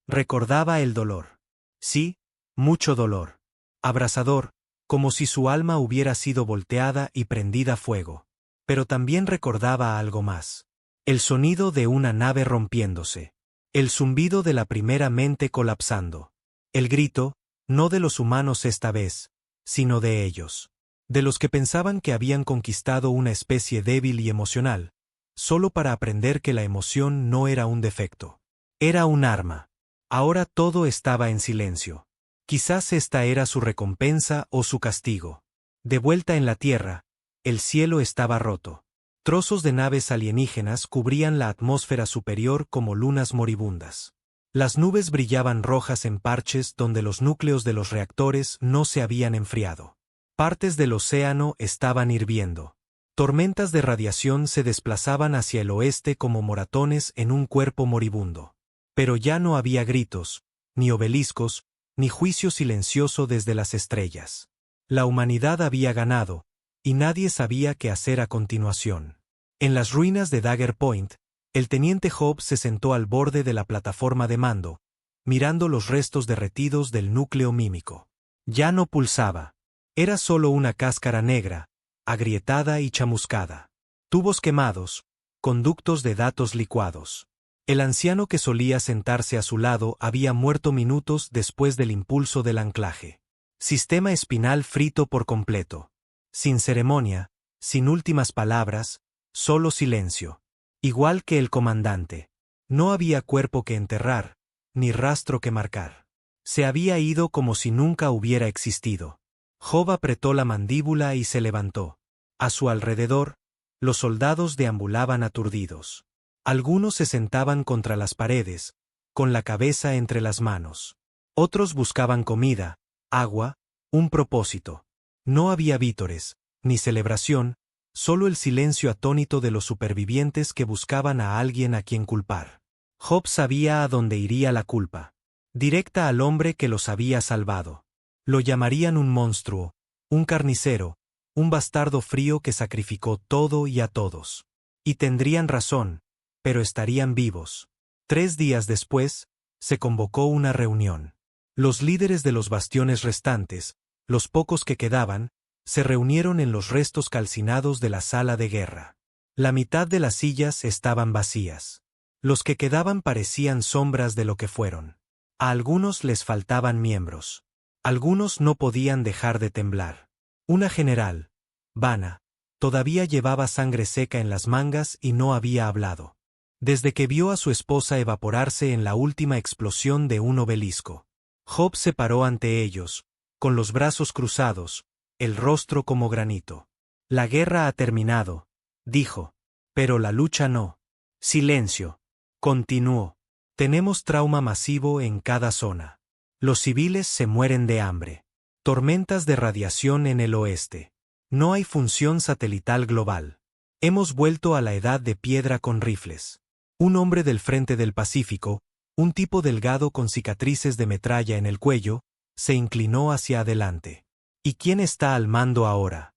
Recordaba el dolor. Sí, mucho dolor. Abrasador, como si su alma hubiera sido volteada y prendida a fuego. Pero también recordaba algo más. El sonido de una nave rompiéndose. El zumbido de la primera mente colapsando. El grito, no de los humanos esta vez, sino de ellos. De los que pensaban que habían conquistado una especie débil y emocional, solo para aprender que la emoción no era un defecto. Era un arma. Ahora todo estaba en silencio. Quizás esta era su recompensa o su castigo. De vuelta en la Tierra, el cielo estaba roto. Trozos de naves alienígenas cubrían la atmósfera superior como lunas moribundas. Las nubes brillaban rojas en parches donde los núcleos de los reactores no se habían enfriado. Partes del océano estaban hirviendo. Tormentas de radiación se desplazaban hacia el oeste como moratones en un cuerpo moribundo. Pero ya no había gritos, ni obeliscos, ni juicio silencioso desde las estrellas. La humanidad había ganado, y nadie sabía qué hacer a continuación. En las ruinas de Dagger Point, el teniente Job se sentó al borde de la plataforma de mando, mirando los restos derretidos del núcleo mímico. Ya no pulsaba. Era solo una cáscara negra, agrietada y chamuscada. Tubos quemados, conductos de datos licuados. El anciano que solía sentarse a su lado había muerto minutos después del impulso del anclaje. Sistema espinal frito por completo. Sin ceremonia, sin últimas palabras, solo silencio. Igual que el comandante. No había cuerpo que enterrar, ni rastro que marcar. Se había ido como si nunca hubiera existido. Job apretó la mandíbula y se levantó. A su alrededor, los soldados deambulaban aturdidos. Algunos se sentaban contra las paredes, con la cabeza entre las manos. Otros buscaban comida, agua, un propósito. No había vítores, ni celebración, solo el silencio atónito de los supervivientes que buscaban a alguien a quien culpar. Job sabía a dónde iría la culpa. Directa al hombre que los había salvado. Lo llamarían un monstruo, un carnicero, un bastardo frío que sacrificó todo y a todos. Y tendrían razón, pero estarían vivos. 3 días después, se convocó una reunión. Los líderes de los bastiones restantes, los pocos que quedaban, se reunieron en los restos calcinados de la sala de guerra. La mitad de las sillas estaban vacías. Los que quedaban parecían sombras de lo que fueron. A algunos les faltaban miembros. Algunos no podían dejar de temblar. Una general, Vanna, todavía llevaba sangre seca en las mangas y no había hablado. Desde que vio a su esposa evaporarse en la última explosión de un obelisco. Job se paró ante ellos, con los brazos cruzados, el rostro como granito. La guerra ha terminado, dijo. Pero la lucha no. Silencio. Continuó. Tenemos trauma masivo en cada zona. Los civiles se mueren de hambre. Tormentas de radiación en el oeste. No hay función satelital global. Hemos vuelto a la edad de piedra con rifles. Un hombre del frente del Pacífico, un tipo delgado con cicatrices de metralla en el cuello, se inclinó hacia adelante. ¿Y quién está al mando ahora?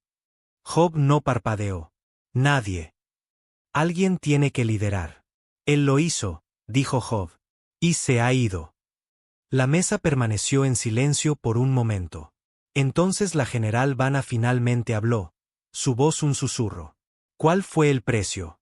Job no parpadeó. Nadie. Alguien tiene que liderar. Él lo hizo, dijo Job. Y se ha ido. La mesa permaneció en silencio por un momento. Entonces la general Vanna finalmente habló, su voz un susurro. ¿Cuál fue el precio?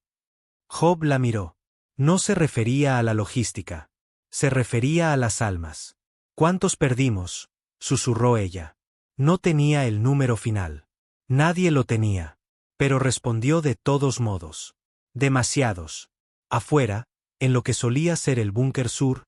Job la miró. No se refería a la logística. Se refería a las almas. ¿Cuántos perdimos?, susurró ella. No tenía el número final. Nadie lo tenía. Pero respondió de todos modos. Demasiados. Afuera, en lo que solía ser el búnker sur,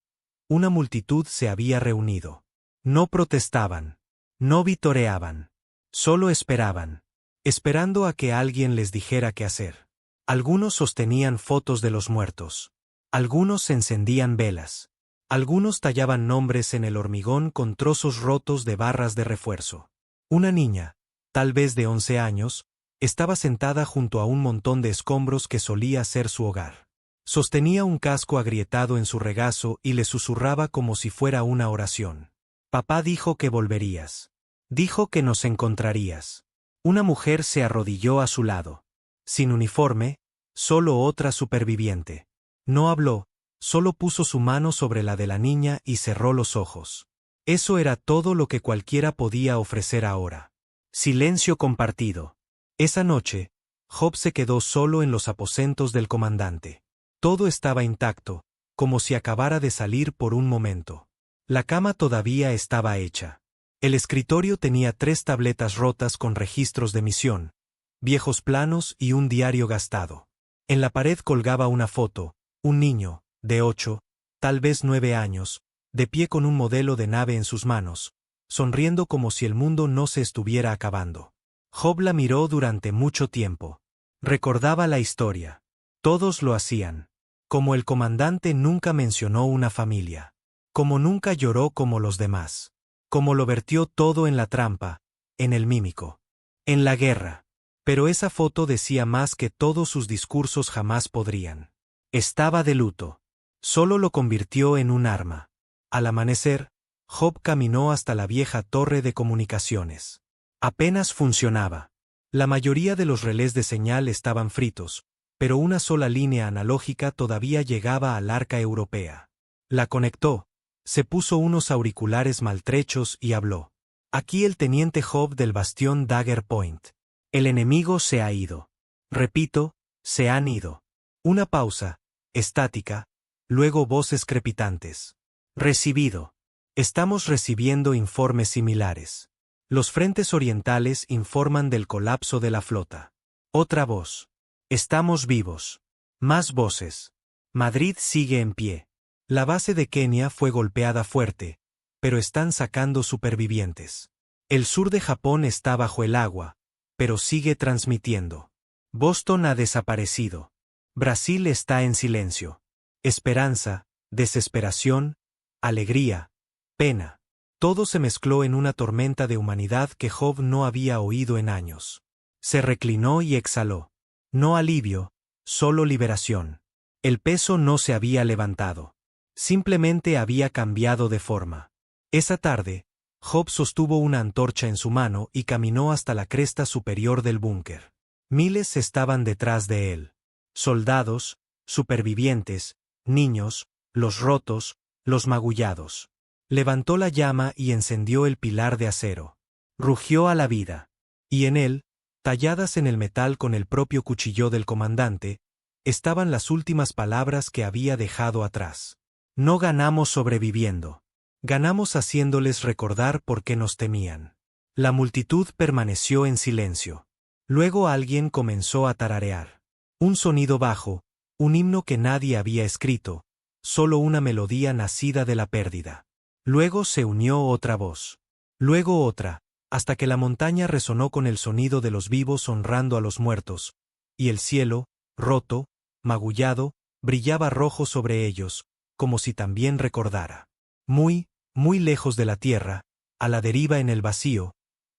una multitud se había reunido. No protestaban. No vitoreaban. Solo esperaban. Esperando a que alguien les dijera qué hacer. Algunos sostenían fotos de los muertos. Algunos encendían velas. Algunos tallaban nombres en el hormigón con trozos rotos de barras de refuerzo. Una niña, tal vez de 11 años, estaba sentada junto a un montón de escombros que solía ser su hogar. Sostenía un casco agrietado en su regazo y le susurraba como si fuera una oración. Papá dijo que volverías. Dijo que nos encontrarías. Una mujer se arrodilló a su lado. Sin uniforme, solo otra superviviente. No habló, solo puso su mano sobre la de la niña y cerró los ojos. Eso era todo lo que cualquiera podía ofrecer ahora. Silencio compartido. Esa noche, Job se quedó solo en los aposentos del comandante. Todo estaba intacto, como si acabara de salir por un momento. La cama todavía estaba hecha. El escritorio tenía 3 tabletas rotas con registros de misión, viejos planos y un diario gastado. En la pared colgaba una foto, un niño, de 8, tal vez 9 años, de pie con un modelo de nave en sus manos, sonriendo como si el mundo no se estuviera acabando. Job la miró durante mucho tiempo. Recordaba la historia. Todos lo hacían. Como el comandante nunca mencionó una familia. Como nunca lloró como los demás. Como lo vertió todo en la trampa, en el mímico. En la guerra. Pero esa foto decía más que todos sus discursos jamás podrían. Estaba de luto. Solo lo convirtió en un arma. Al amanecer, Job caminó hasta la vieja torre de comunicaciones. Apenas funcionaba. La mayoría de los relés de señal estaban fritos, pero una sola línea analógica todavía llegaba al arca europea. La conectó, se puso unos auriculares maltrechos y habló. Aquí el teniente Job del bastión Dagger Point. El enemigo se ha ido. Repito, se han ido. Una pausa, estática, luego voces crepitantes. Recibido. Estamos recibiendo informes similares. Los frentes orientales informan del colapso de la flota. Otra voz. Estamos vivos. Más voces. Madrid sigue en pie. La base de Kenia fue golpeada fuerte, pero están sacando supervivientes. El sur de Japón está bajo el agua, pero sigue transmitiendo. Boston ha desaparecido. Brasil está en silencio. Esperanza, desesperación, alegría, pena. Todo se mezcló en una tormenta de humanidad que Job no había oído en años. Se reclinó y exhaló. No alivio, solo liberación. El peso no se había levantado. Simplemente había cambiado de forma. Esa tarde, Job sostuvo una antorcha en su mano y caminó hasta la cresta superior del búnker. Miles estaban detrás de él. Soldados, supervivientes, niños, los rotos, los magullados. Levantó la llama y encendió el pilar de acero. Rugió a la vida. Y en él, talladas en el metal con el propio cuchillo del comandante, estaban las últimas palabras que había dejado atrás. No ganamos sobreviviendo. Ganamos haciéndoles recordar por qué nos temían. La multitud permaneció en silencio. Luego alguien comenzó a tararear. Un sonido bajo, un himno que nadie había escrito, solo una melodía nacida de la pérdida. Luego se unió otra voz. Luego otra, hasta que la montaña resonó con el sonido de los vivos honrando a los muertos, y el cielo, roto, magullado, brillaba rojo sobre ellos, como si también recordara. Muy, muy lejos de la tierra, a la deriva en el vacío,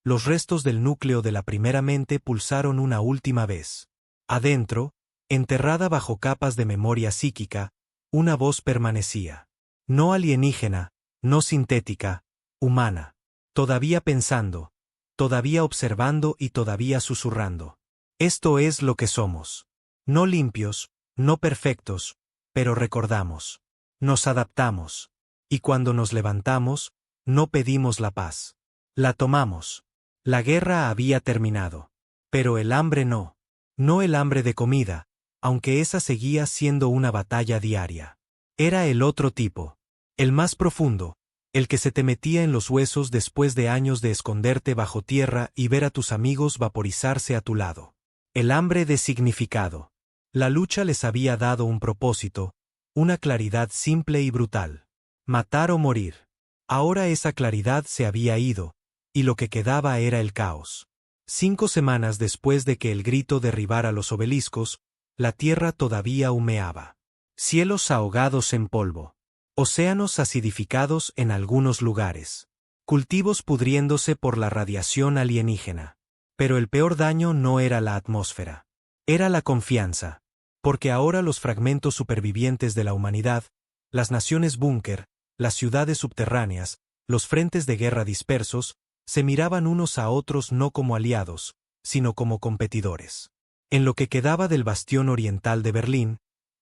los restos del núcleo de la primera mente pulsaron una última vez. Adentro, enterrada bajo capas de memoria psíquica, una voz permanecía. No alienígena, no sintética, humana. Todavía pensando, todavía observando y todavía susurrando. Esto es lo que somos. No limpios, no perfectos, pero recordamos. Nos adaptamos. Y cuando nos levantamos, no pedimos la paz. La tomamos. La guerra había terminado. Pero el hambre no. No el hambre de comida, aunque esa seguía siendo una batalla diaria. Era el otro tipo. El más profundo, el que se te metía en los huesos después de años de esconderte bajo tierra y ver a tus amigos vaporizarse a tu lado. El hambre de significado. La lucha les había dado un propósito, una claridad simple y brutal. Matar o morir. Ahora esa claridad se había ido, y lo que quedaba era el caos. 5 semanas después de que el grito derribara los obeliscos, la tierra todavía humeaba. Cielos ahogados en polvo. Océanos acidificados en algunos lugares. Cultivos pudriéndose por la radiación alienígena. Pero el peor daño no era la atmósfera. Era la confianza. Porque ahora los fragmentos supervivientes de la humanidad, las naciones búnker, las ciudades subterráneas, los frentes de guerra dispersos, se miraban unos a otros no como aliados, sino como competidores. En lo que quedaba del bastión oriental de Berlín,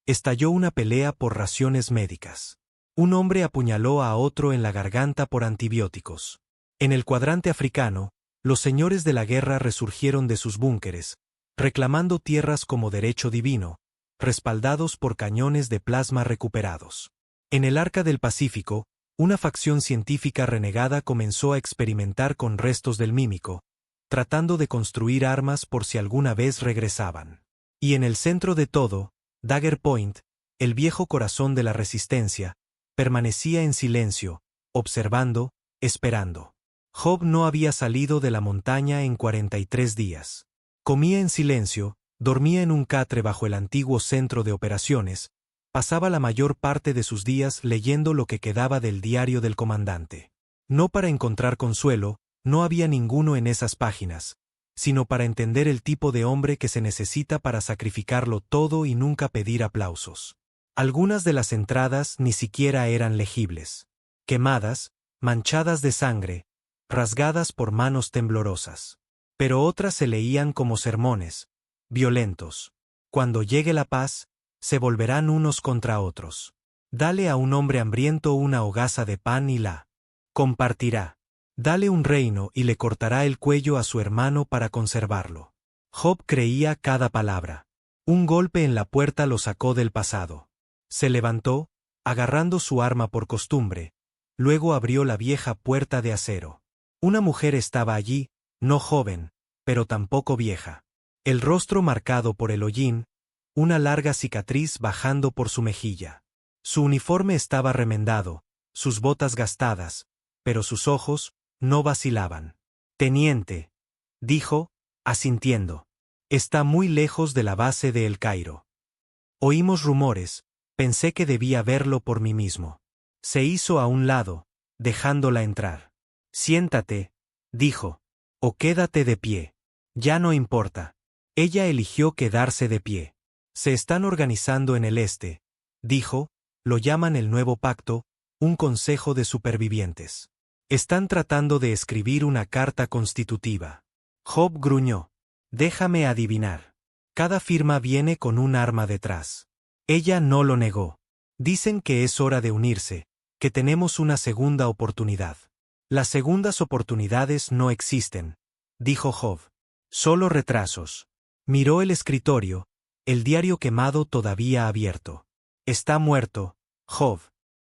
estalló una pelea por raciones médicas. Un hombre apuñaló a otro en la garganta por antibióticos. En el cuadrante africano, los señores de la guerra resurgieron de sus búnkeres, reclamando tierras como derecho divino, respaldados por cañones de plasma recuperados. En el Arca del Pacífico, una facción científica renegada comenzó a experimentar con restos del mímico, tratando de construir armas por si alguna vez regresaban. Y en el centro de todo, Dagger Point, el viejo corazón de la resistencia, permanecía en silencio, observando, esperando. Job no había salido de la montaña en 43 días. Comía en silencio, dormía en un catre bajo el antiguo centro de operaciones, pasaba la mayor parte de sus días leyendo lo que quedaba del diario del comandante. No para encontrar consuelo, no había ninguno en esas páginas, sino para entender el tipo de hombre que se necesita para sacrificarlo todo y nunca pedir aplausos. Algunas de las entradas ni siquiera eran legibles. Quemadas, manchadas de sangre, rasgadas por manos temblorosas. Pero otras se leían como sermones, violentos. Cuando llegue la paz, se volverán unos contra otros. Dale a un hombre hambriento una hogaza de pan y la compartirá. Dale un reino y le cortará el cuello a su hermano para conservarlo. Job creía cada palabra. Un golpe en la puerta lo sacó del pasado. Se levantó, agarrando su arma por costumbre. Luego abrió la vieja puerta de acero. Una mujer estaba allí, no joven, pero tampoco vieja. El rostro marcado por el hollín, una larga cicatriz bajando por su mejilla. Su uniforme estaba remendado, sus botas gastadas, pero sus ojos no vacilaban. «Teniente», dijo, asintiendo. «Está muy lejos de la base de El Cairo. Oímos rumores, pensé que debía verlo por mí mismo». Se hizo a un lado, dejándola entrar. «Siéntate», dijo, «o quédate de pie. Ya no importa». Ella eligió quedarse de pie. «Se están organizando en el este», dijo, «lo llaman el nuevo pacto, un consejo de supervivientes. Están tratando de escribir una carta constitutiva». Job gruñó. «Déjame adivinar. Cada firma viene con un arma detrás». Ella no lo negó. «Dicen que es hora de unirse, que tenemos una segunda oportunidad». «Las segundas oportunidades no existen», dijo Job. «Solo retrasos». Miró el escritorio, el diario quemado todavía abierto. «Está muerto, Job.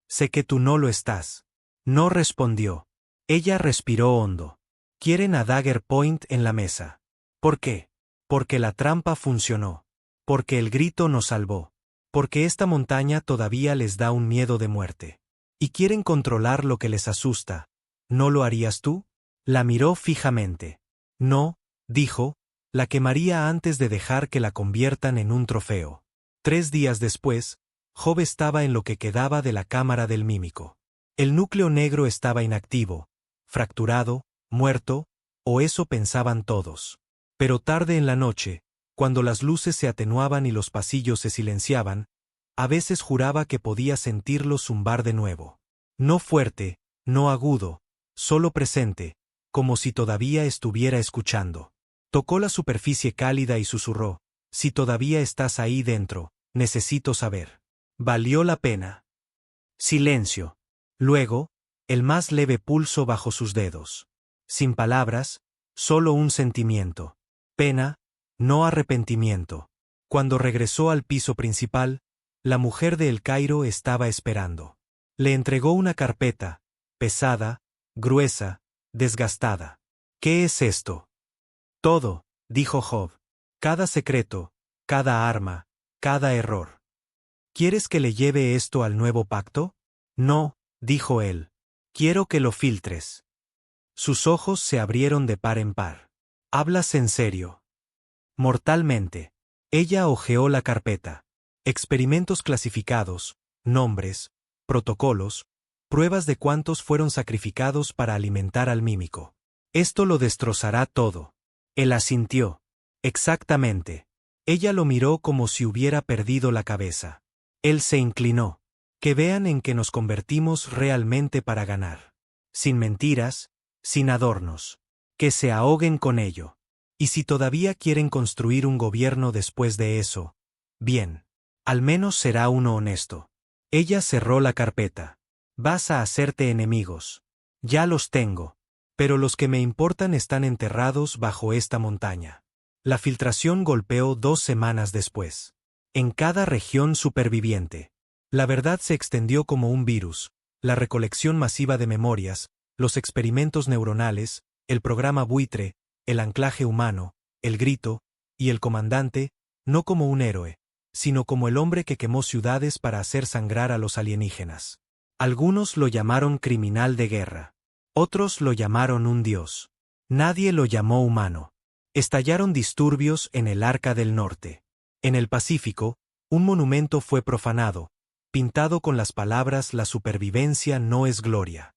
Sé que tú no lo estás». No respondió. Ella respiró hondo. «Quieren a Dagger Point en la mesa». «¿Por qué?» «Porque la trampa funcionó. Porque el grito nos salvó. Porque esta montaña todavía les da un miedo de muerte. Y quieren controlar lo que les asusta. ¿No lo harías tú?» La miró fijamente. «No», dijo, «la quemaría antes de dejar que la conviertan en un trofeo». 3 días después, Job estaba en lo que quedaba de la cámara del mímico. El núcleo negro estaba inactivo, fracturado, muerto, o eso pensaban todos. Pero tarde en la noche, cuando las luces se atenuaban y los pasillos se silenciaban, a veces juraba que podía sentirlo zumbar de nuevo. No fuerte, no agudo, solo presente, como si todavía estuviera escuchando. Tocó la superficie cálida y susurró: «Si todavía estás ahí dentro, necesito saber. ¿Valió la pena?» Silencio. Luego, el más leve pulso bajo sus dedos. Sin palabras, solo un sentimiento. Pena, no arrepentimiento. Cuando regresó al piso principal, la mujer de El Cairo estaba esperando. Le entregó una carpeta, pesada, gruesa, desgastada. «¿Qué es esto?» «Todo», dijo Job. «Cada secreto, cada arma, cada error». «¿Quieres que le lleve esto al nuevo pacto?» «No», dijo él. «Quiero que lo filtres». Sus ojos se abrieron de par en par. «¿Hablas en serio?» «Mortalmente». Ella hojeó la carpeta. Experimentos clasificados, nombres, protocolos, pruebas de cuántos fueron sacrificados para alimentar al mímico. «Esto lo destrozará todo». Él asintió. «Exactamente». Ella lo miró como si hubiera perdido la cabeza. Él se inclinó. «Que vean en que nos convertimos realmente para ganar. Sin mentiras, sin adornos. Que se ahoguen con ello. Y si todavía quieren construir un gobierno después de eso, bien. Al menos será uno honesto». Ella cerró la carpeta. «Vas a hacerte enemigos. Ya los tengo. Pero los que me importan están enterrados bajo esta montaña». La filtración golpeó 2 semanas después. En cada región superviviente. La verdad se extendió como un virus, la recolección masiva de memorias, los experimentos neuronales, el programa buitre, el anclaje humano, el grito, y el comandante, no como un héroe, sino como el hombre que quemó ciudades para hacer sangrar a los alienígenas. Algunos lo llamaron criminal de guerra. Otros lo llamaron un dios. Nadie lo llamó humano. Estallaron disturbios en el Arca del Norte. En el Pacífico, un monumento fue profanado, pintado con las palabras «La supervivencia no es gloria».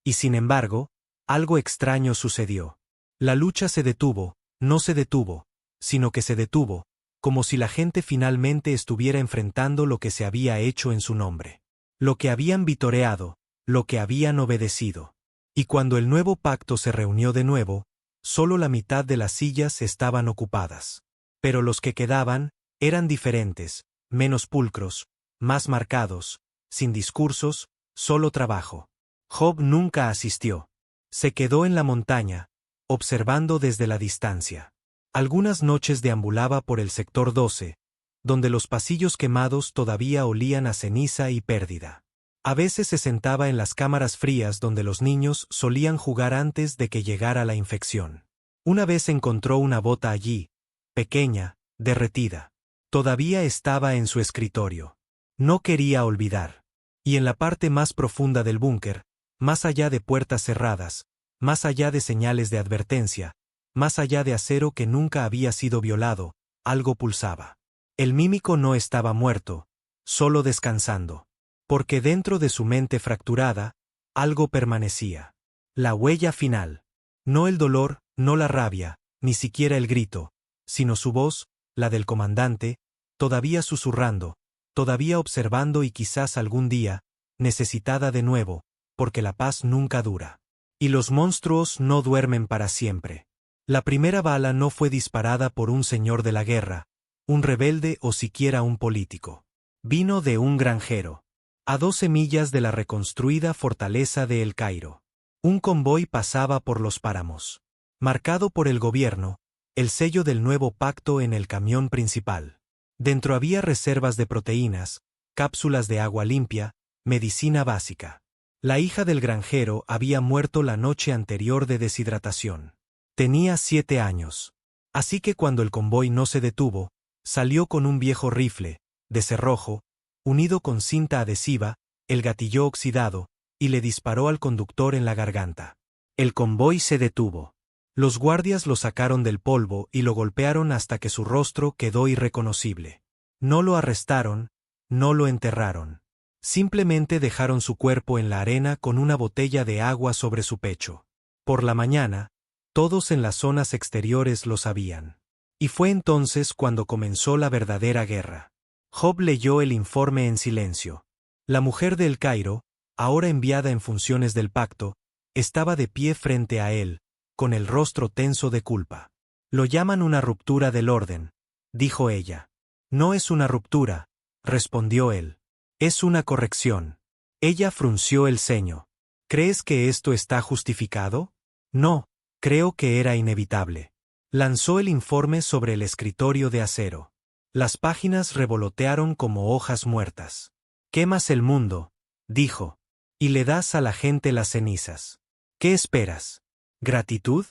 Y sin embargo, algo extraño sucedió. La lucha se detuvo, no se detuvo, sino que se detuvo, como si la gente finalmente estuviera enfrentando lo que se había hecho en su nombre. Lo que habían vitoreado, lo que habían obedecido. Y cuando el nuevo pacto se reunió de nuevo, solo la mitad de las sillas estaban ocupadas. Pero los que quedaban eran diferentes, menos pulcros, más marcados, sin discursos, solo trabajo. Job nunca asistió. Se quedó en la montaña, observando desde la distancia. Algunas noches deambulaba por el sector 12, donde los pasillos quemados todavía olían a ceniza y pérdida. A veces se sentaba en las cámaras frías donde los niños solían jugar antes de que llegara la infección. Una vez encontró una bota allí, pequeña, derretida. Todavía estaba en su escritorio. No quería olvidar. Y en la parte más profunda del búnker, más allá de puertas cerradas, más allá de señales de advertencia, más allá de acero que nunca había sido violado, algo pulsaba. El mímico no estaba muerto, solo descansando. Porque dentro de su mente fracturada, algo permanecía. La huella final. No el dolor, no la rabia, ni siquiera el grito, sino su voz, la del comandante, todavía susurrando, todavía observando y quizás algún día, necesitada de nuevo, porque la paz nunca dura. Y los monstruos no duermen para siempre. La primera bala no fue disparada por un señor de la guerra, un rebelde o siquiera un político. Vino de un granjero. A 12 millas de la reconstruida fortaleza de El Cairo. Un convoy pasaba por los páramos. Marcado por el gobierno, el sello del nuevo pacto en el camión principal. Dentro había reservas de proteínas, cápsulas de agua limpia, medicina básica. La hija del granjero había muerto la noche anterior de deshidratación. Tenía 7 años. Así que cuando el convoy no se detuvo, salió con un viejo rifle, de cerrojo, unido con cinta adhesiva, el gatillo oxidado, y le disparó al conductor en la garganta. El convoy se detuvo. Los guardias lo sacaron del polvo y lo golpearon hasta que su rostro quedó irreconocible. No lo arrestaron, no lo enterraron. Simplemente dejaron su cuerpo en la arena con una botella de agua sobre su pecho. Por la mañana, todos en las zonas exteriores lo sabían. Y fue entonces cuando comenzó la verdadera guerra. Job leyó el informe en silencio. La mujer de El Cairo, ahora enviada en funciones del pacto, estaba de pie frente a él, con el rostro tenso de culpa. Lo llaman una ruptura del orden, dijo ella. No es una ruptura, respondió él. Es una corrección. Ella frunció el ceño. ¿Crees que esto está justificado? No, creo que era inevitable. Lanzó el informe sobre el escritorio de acero. Las páginas revolotearon como hojas muertas. Quemas el mundo, dijo, y le das a la gente las cenizas. ¿Qué esperas? ¿Gratitud?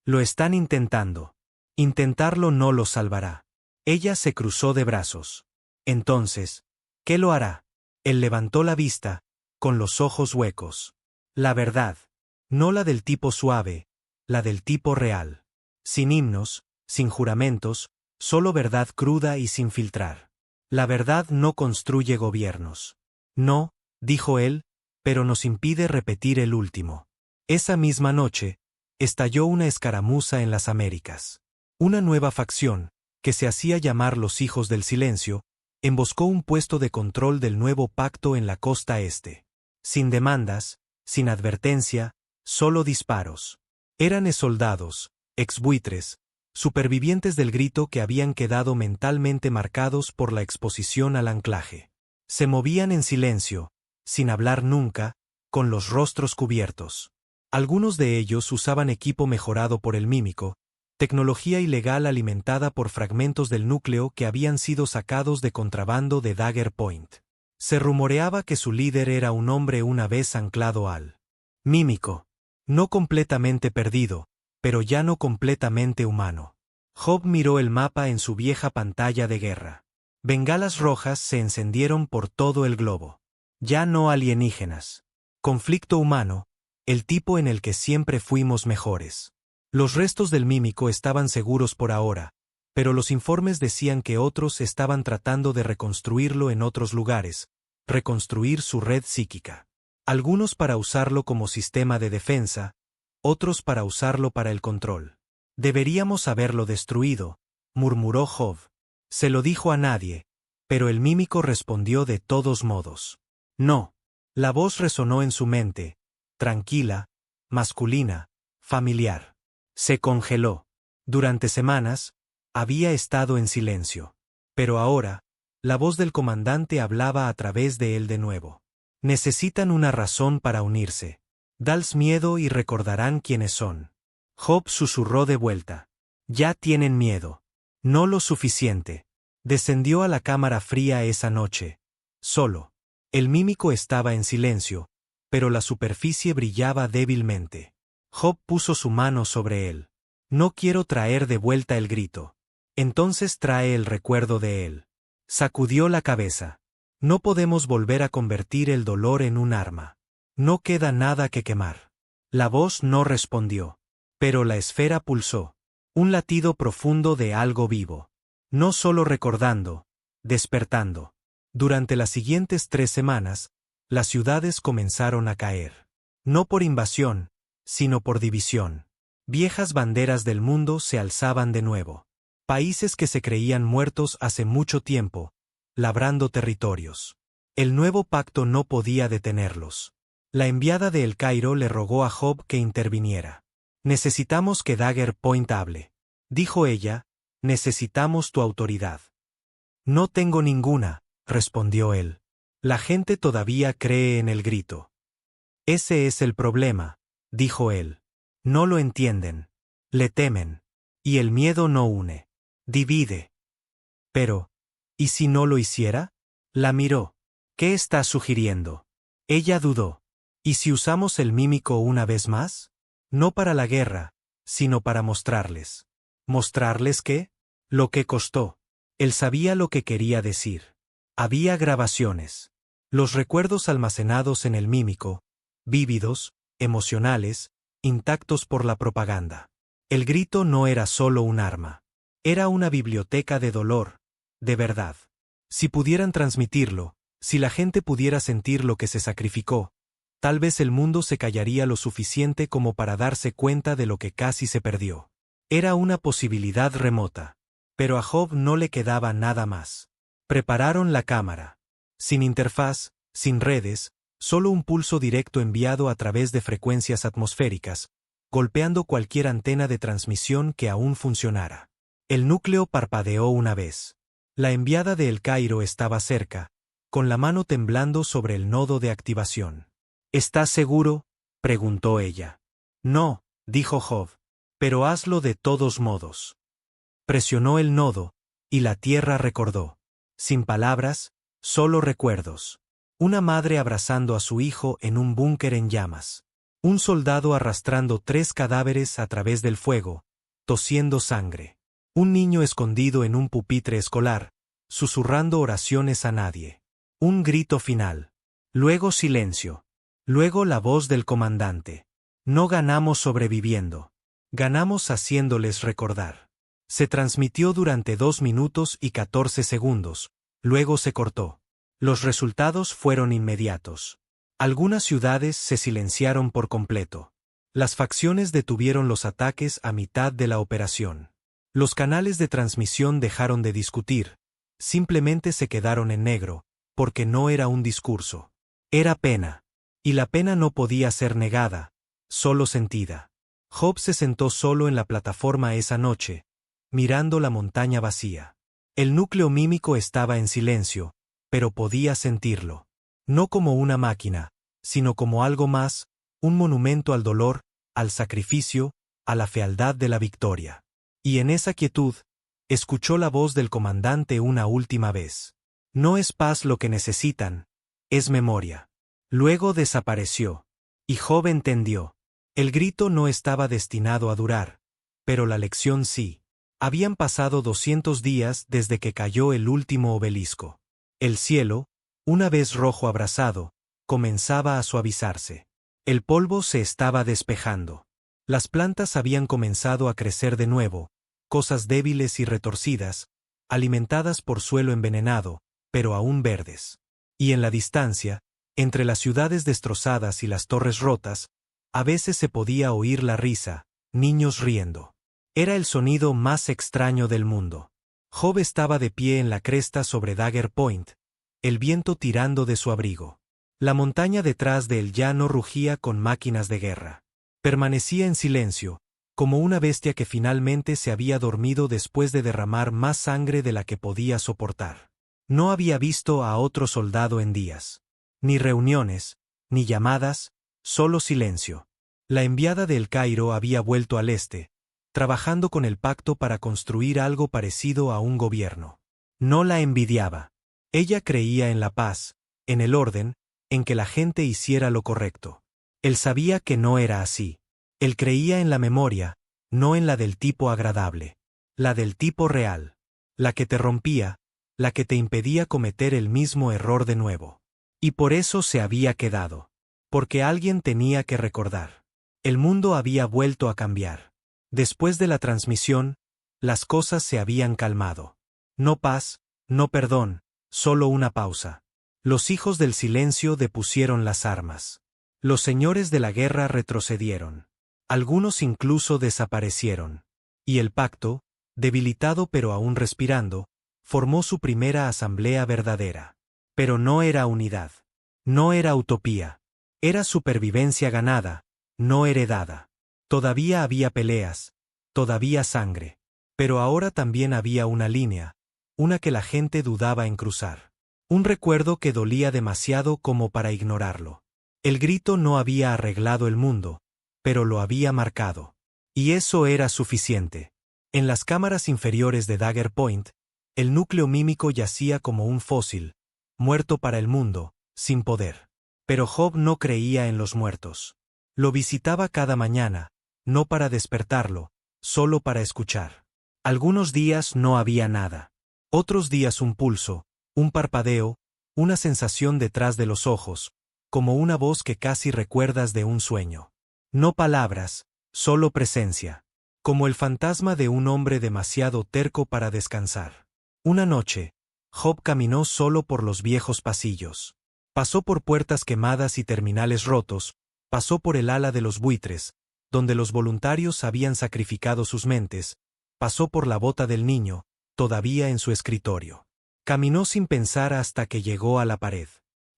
Lo están intentando. Intentarlo no lo salvará. Ella se cruzó de brazos. Entonces, ¿qué lo hará? Él levantó la vista, con los ojos huecos. La verdad. No la del tipo suave, la del tipo real. Sin himnos, sin juramentos, solo verdad cruda y sin filtrar. La verdad no construye gobiernos. No, dijo él, pero nos impide repetir el último. Esa misma noche, estalló una escaramuza en las Américas. Una nueva facción, que se hacía llamar los Hijos del Silencio, emboscó un puesto de control del nuevo pacto en la costa este. Sin demandas, sin advertencia, solo disparos. Eran soldados, exbuitres, supervivientes del grito que habían quedado mentalmente marcados por la exposición al anclaje. Se movían en silencio, sin hablar nunca, con los rostros cubiertos. Algunos de ellos usaban equipo mejorado por el mímico, tecnología ilegal alimentada por fragmentos del núcleo que habían sido sacados de contrabando de Dagger Point. Se rumoreaba que su líder era un hombre una vez anclado al mímico. No completamente perdido, pero ya no completamente humano. Job miró el mapa en su vieja pantalla de guerra. Bengalas rojas se encendieron por todo el globo. Ya no alienígenas. Conflicto humano, el tipo en el que siempre fuimos mejores. Los restos del mímico estaban seguros por ahora, pero los informes decían que otros estaban tratando de reconstruirlo en otros lugares, reconstruir su red psíquica. Algunos para usarlo como sistema de defensa, otros para usarlo para el control. Deberíamos haberlo destruido, murmuró Job. Se lo dijo a nadie, pero el mímico respondió de todos modos. No. La voz resonó en su mente, tranquila, masculina, familiar. Se congeló. Durante semanas, había estado en silencio. Pero ahora, la voz del comandante hablaba a través de él de nuevo. Necesitan una razón para unirse. Dales miedo y recordarán quiénes son. Job susurró de vuelta. Ya tienen miedo. No lo suficiente. Descendió a la cámara fría esa noche. Solo. El mímico estaba en silencio, pero la superficie brillaba débilmente. Job puso su mano sobre él. No quiero traer de vuelta el grito. Entonces trae el recuerdo de él. Sacudió la cabeza. No podemos volver a convertir el dolor en un arma. No queda nada que quemar. La voz no respondió. Pero la esfera pulsó. Un latido profundo de algo vivo. No solo recordando, despertando. Durante las siguientes 3 semanas, las ciudades comenzaron a caer. No por invasión, sino por división. Viejas banderas del mundo se alzaban de nuevo. Países que se creían muertos hace mucho tiempo, labrando territorios. El nuevo pacto no podía detenerlos. La enviada de El Cairo le rogó a Job que interviniera. Necesitamos que Dagger Point hable. Dijo ella, necesitamos tu autoridad. No tengo ninguna, respondió él. La gente todavía cree en el grito. Ese es el problema, dijo él. No lo entienden. Le temen. Y el miedo no une. Divide. Pero, ¿y si no lo hiciera? La miró. ¿Qué estás sugiriendo? Ella dudó. ¿Y si usamos el mímico una vez más? No para la guerra, sino para mostrarles. ¿Mostrarles qué? Lo que costó. Él sabía lo que quería decir. Había grabaciones. Los recuerdos almacenados en el mímico, vívidos, emocionales, intactos por la propaganda. El grito no era solo un arma. Era una biblioteca de dolor, de verdad. Si pudieran transmitirlo, si la gente pudiera sentir lo que se sacrificó, tal vez el mundo se callaría lo suficiente como para darse cuenta de lo que casi se perdió. Era una posibilidad remota. Pero a Job no le quedaba nada más. Prepararon la cámara. Sin interfaz, sin redes, solo un pulso directo enviado a través de frecuencias atmosféricas, golpeando cualquier antena de transmisión que aún funcionara. El núcleo parpadeó una vez. La enviada de El Cairo estaba cerca, con la mano temblando sobre el nodo de activación. ¿Estás seguro?, preguntó ella. No, dijo Job, pero hazlo de todos modos. Presionó el nodo, y la tierra recordó. Sin palabras, solo recuerdos. Una madre abrazando a su hijo en un búnker en llamas. Un soldado arrastrando 3 cadáveres a través del fuego, tosiendo sangre. Un niño escondido en un pupitre escolar, susurrando oraciones a nadie. Un grito final. Luego silencio. Luego la voz del comandante. No ganamos sobreviviendo. Ganamos haciéndoles recordar. Se transmitió durante 2 minutos y 14 segundos, luego se cortó. Los resultados fueron inmediatos. Algunas ciudades se silenciaron por completo. Las facciones detuvieron los ataques a mitad de la operación. Los canales de transmisión dejaron de discutir, simplemente se quedaron en negro, porque no era un discurso. Era pena. Y la pena no podía ser negada, solo sentida. Job se sentó solo en la plataforma esa noche, mirando la montaña vacía. El núcleo mímico estaba en silencio, pero podía sentirlo. No como una máquina, sino como algo más, un monumento al dolor, al sacrificio, a la fealdad de la victoria. Y en esa quietud, escuchó la voz del comandante una última vez. No es paz lo que necesitan, es memoria. Luego desapareció. Y Job entendió. El grito no estaba destinado a durar, pero la lección sí. Habían pasado 200 días desde que cayó el último obelisco. El cielo, una vez rojo abrasado, comenzaba a suavizarse. El polvo se estaba despejando. Las plantas habían comenzado a crecer de nuevo, cosas débiles y retorcidas, alimentadas por suelo envenenado, pero aún verdes. Y en la distancia, entre las ciudades destrozadas y las torres rotas, a veces se podía oír la risa, niños riendo. Era el sonido más extraño del mundo. Job estaba de pie en la cresta sobre Dagger Point, el viento tirando de su abrigo. La montaña detrás del llano rugía con máquinas de guerra. Permanecía en silencio, como una bestia que finalmente se había dormido después de derramar más sangre de la que podía soportar. No había visto a otro soldado en días. Ni reuniones, ni llamadas, solo silencio. La enviada de El Cairo había vuelto al este, trabajando con el pacto para construir algo parecido a un gobierno. No la envidiaba. Ella creía en la paz, en el orden, en que la gente hiciera lo correcto. Él sabía que no era así. Él creía en la memoria, no en la del tipo agradable. La del tipo real. La que te rompía, la que te impedía cometer el mismo error de nuevo. Y por eso se había quedado. Porque alguien tenía que recordar. El mundo había vuelto a cambiar. Después de la transmisión, las cosas se habían calmado. No paz, no perdón, solo una pausa. Los hijos del silencio depusieron las armas. Los señores de la guerra retrocedieron. Algunos incluso desaparecieron. Y el pacto, debilitado pero aún respirando, formó su primera asamblea verdadera. Pero no era unidad. No era utopía. Era supervivencia ganada, no heredada. Todavía había peleas, todavía sangre. Pero ahora también había una línea, una que la gente dudaba en cruzar. Un recuerdo que dolía demasiado como para ignorarlo. El grito no había arreglado el mundo, pero lo había marcado. Y eso era suficiente. En las cámaras inferiores de Dagger Point, el núcleo mímico yacía como un fósil, muerto para el mundo, sin poder. Pero Job no creía en los muertos. Lo visitaba cada mañana, no para despertarlo, solo para escuchar. Algunos días no había nada. Otros días un pulso, un parpadeo, una sensación detrás de los ojos, como una voz que casi recuerdas de un sueño. No palabras, solo presencia. Como el fantasma de un hombre demasiado terco para descansar. Una noche, Job caminó solo por los viejos pasillos. Pasó por puertas quemadas y terminales rotos, pasó por el ala de los buitres, donde los voluntarios habían sacrificado sus mentes, pasó por la bota del niño, todavía en su escritorio. Caminó sin pensar hasta que llegó a la pared.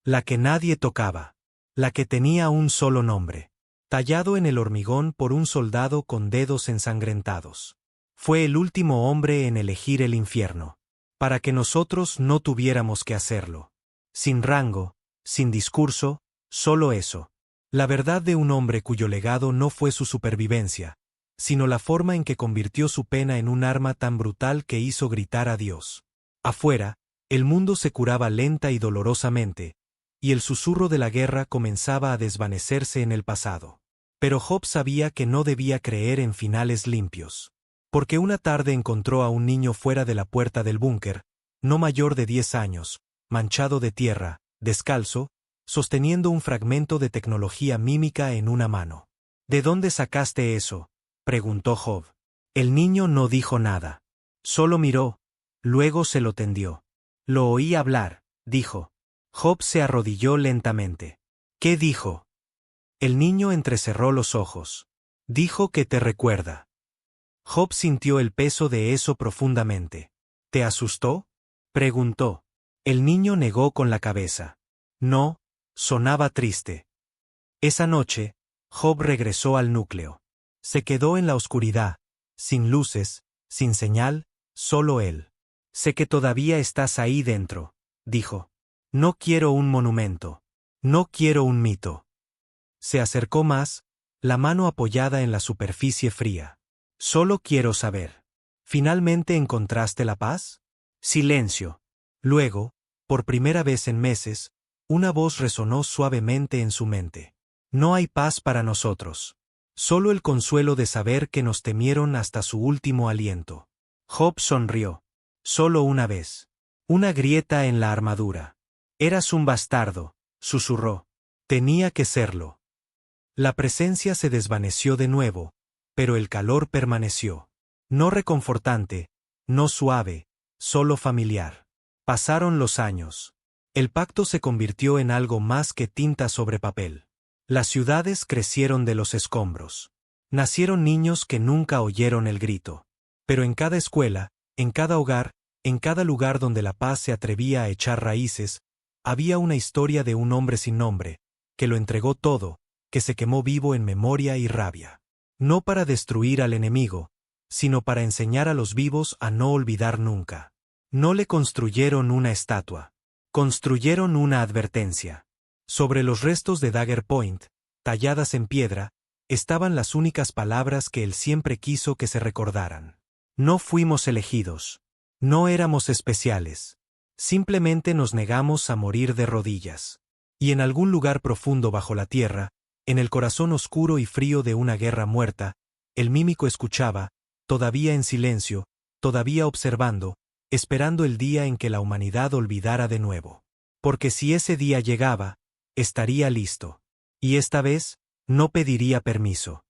La que nadie tocaba. La que tenía un solo nombre. Tallado en el hormigón por un soldado con dedos ensangrentados. Fue el último hombre en elegir el infierno. Para que nosotros no tuviéramos que hacerlo. Sin rango, sin discurso, solo eso. La verdad de un hombre cuyo legado no fue su supervivencia, sino la forma en que convirtió su pena en un arma tan brutal que hizo gritar a Dios. Afuera, el mundo se curaba lenta y dolorosamente, y el susurro de la guerra comenzaba a desvanecerse en el pasado. Pero Job sabía que no debía creer en finales limpios. Porque una tarde encontró a un niño fuera de la puerta del búnker, no mayor de 10 años, manchado de tierra, descalzo, sosteniendo un fragmento de tecnología mímica en una mano. ¿De dónde sacaste eso?, preguntó Job. El niño no dijo nada. Solo miró, luego se lo tendió. Lo oí hablar, dijo. Job se arrodilló lentamente. ¿Qué dijo? El niño entrecerró los ojos. Dijo que te recuerda. Job sintió el peso de eso profundamente. ¿Te asustó?, preguntó. El niño negó con la cabeza. No, sonaba triste. Esa noche, Job regresó al núcleo. Se quedó en la oscuridad, sin luces, sin señal, solo él. Sé que todavía estás ahí dentro, dijo. No quiero un monumento. No quiero un mito. Se acercó más, la mano apoyada en la superficie fría. Solo quiero saber. ¿Finalmente encontraste la paz? Silencio. Luego, por primera vez en meses, una voz resonó suavemente en su mente. No hay paz para nosotros. Solo el consuelo de saber que nos temieron hasta su último aliento. Job sonrió. Solo una vez. Una grieta en la armadura. Eras un bastardo, susurró. Tenía que serlo. La presencia se desvaneció de nuevo, pero el calor permaneció. No reconfortante, no suave, solo familiar. Pasaron los años. El pacto se convirtió en algo más que tinta sobre papel. Las ciudades crecieron de los escombros. Nacieron niños que nunca oyeron el grito. Pero en cada escuela, en cada hogar, en cada lugar donde la paz se atrevía a echar raíces, había una historia de un hombre sin nombre, que lo entregó todo, que se quemó vivo en memoria y rabia. No para destruir al enemigo, sino para enseñar a los vivos a no olvidar nunca. No le construyeron una estatua. Construyeron una advertencia. Sobre los restos de Dagger Point, talladas en piedra, estaban las únicas palabras que él siempre quiso que se recordaran. No fuimos elegidos. No éramos especiales. Simplemente nos negamos a morir de rodillas. Y en algún lugar profundo bajo la tierra, en el corazón oscuro y frío de una guerra muerta, el mímico escuchaba, todavía en silencio, todavía observando, esperando el día en que la humanidad olvidara de nuevo. Porque si ese día llegaba, estaría listo. Y esta vez, no pediría permiso.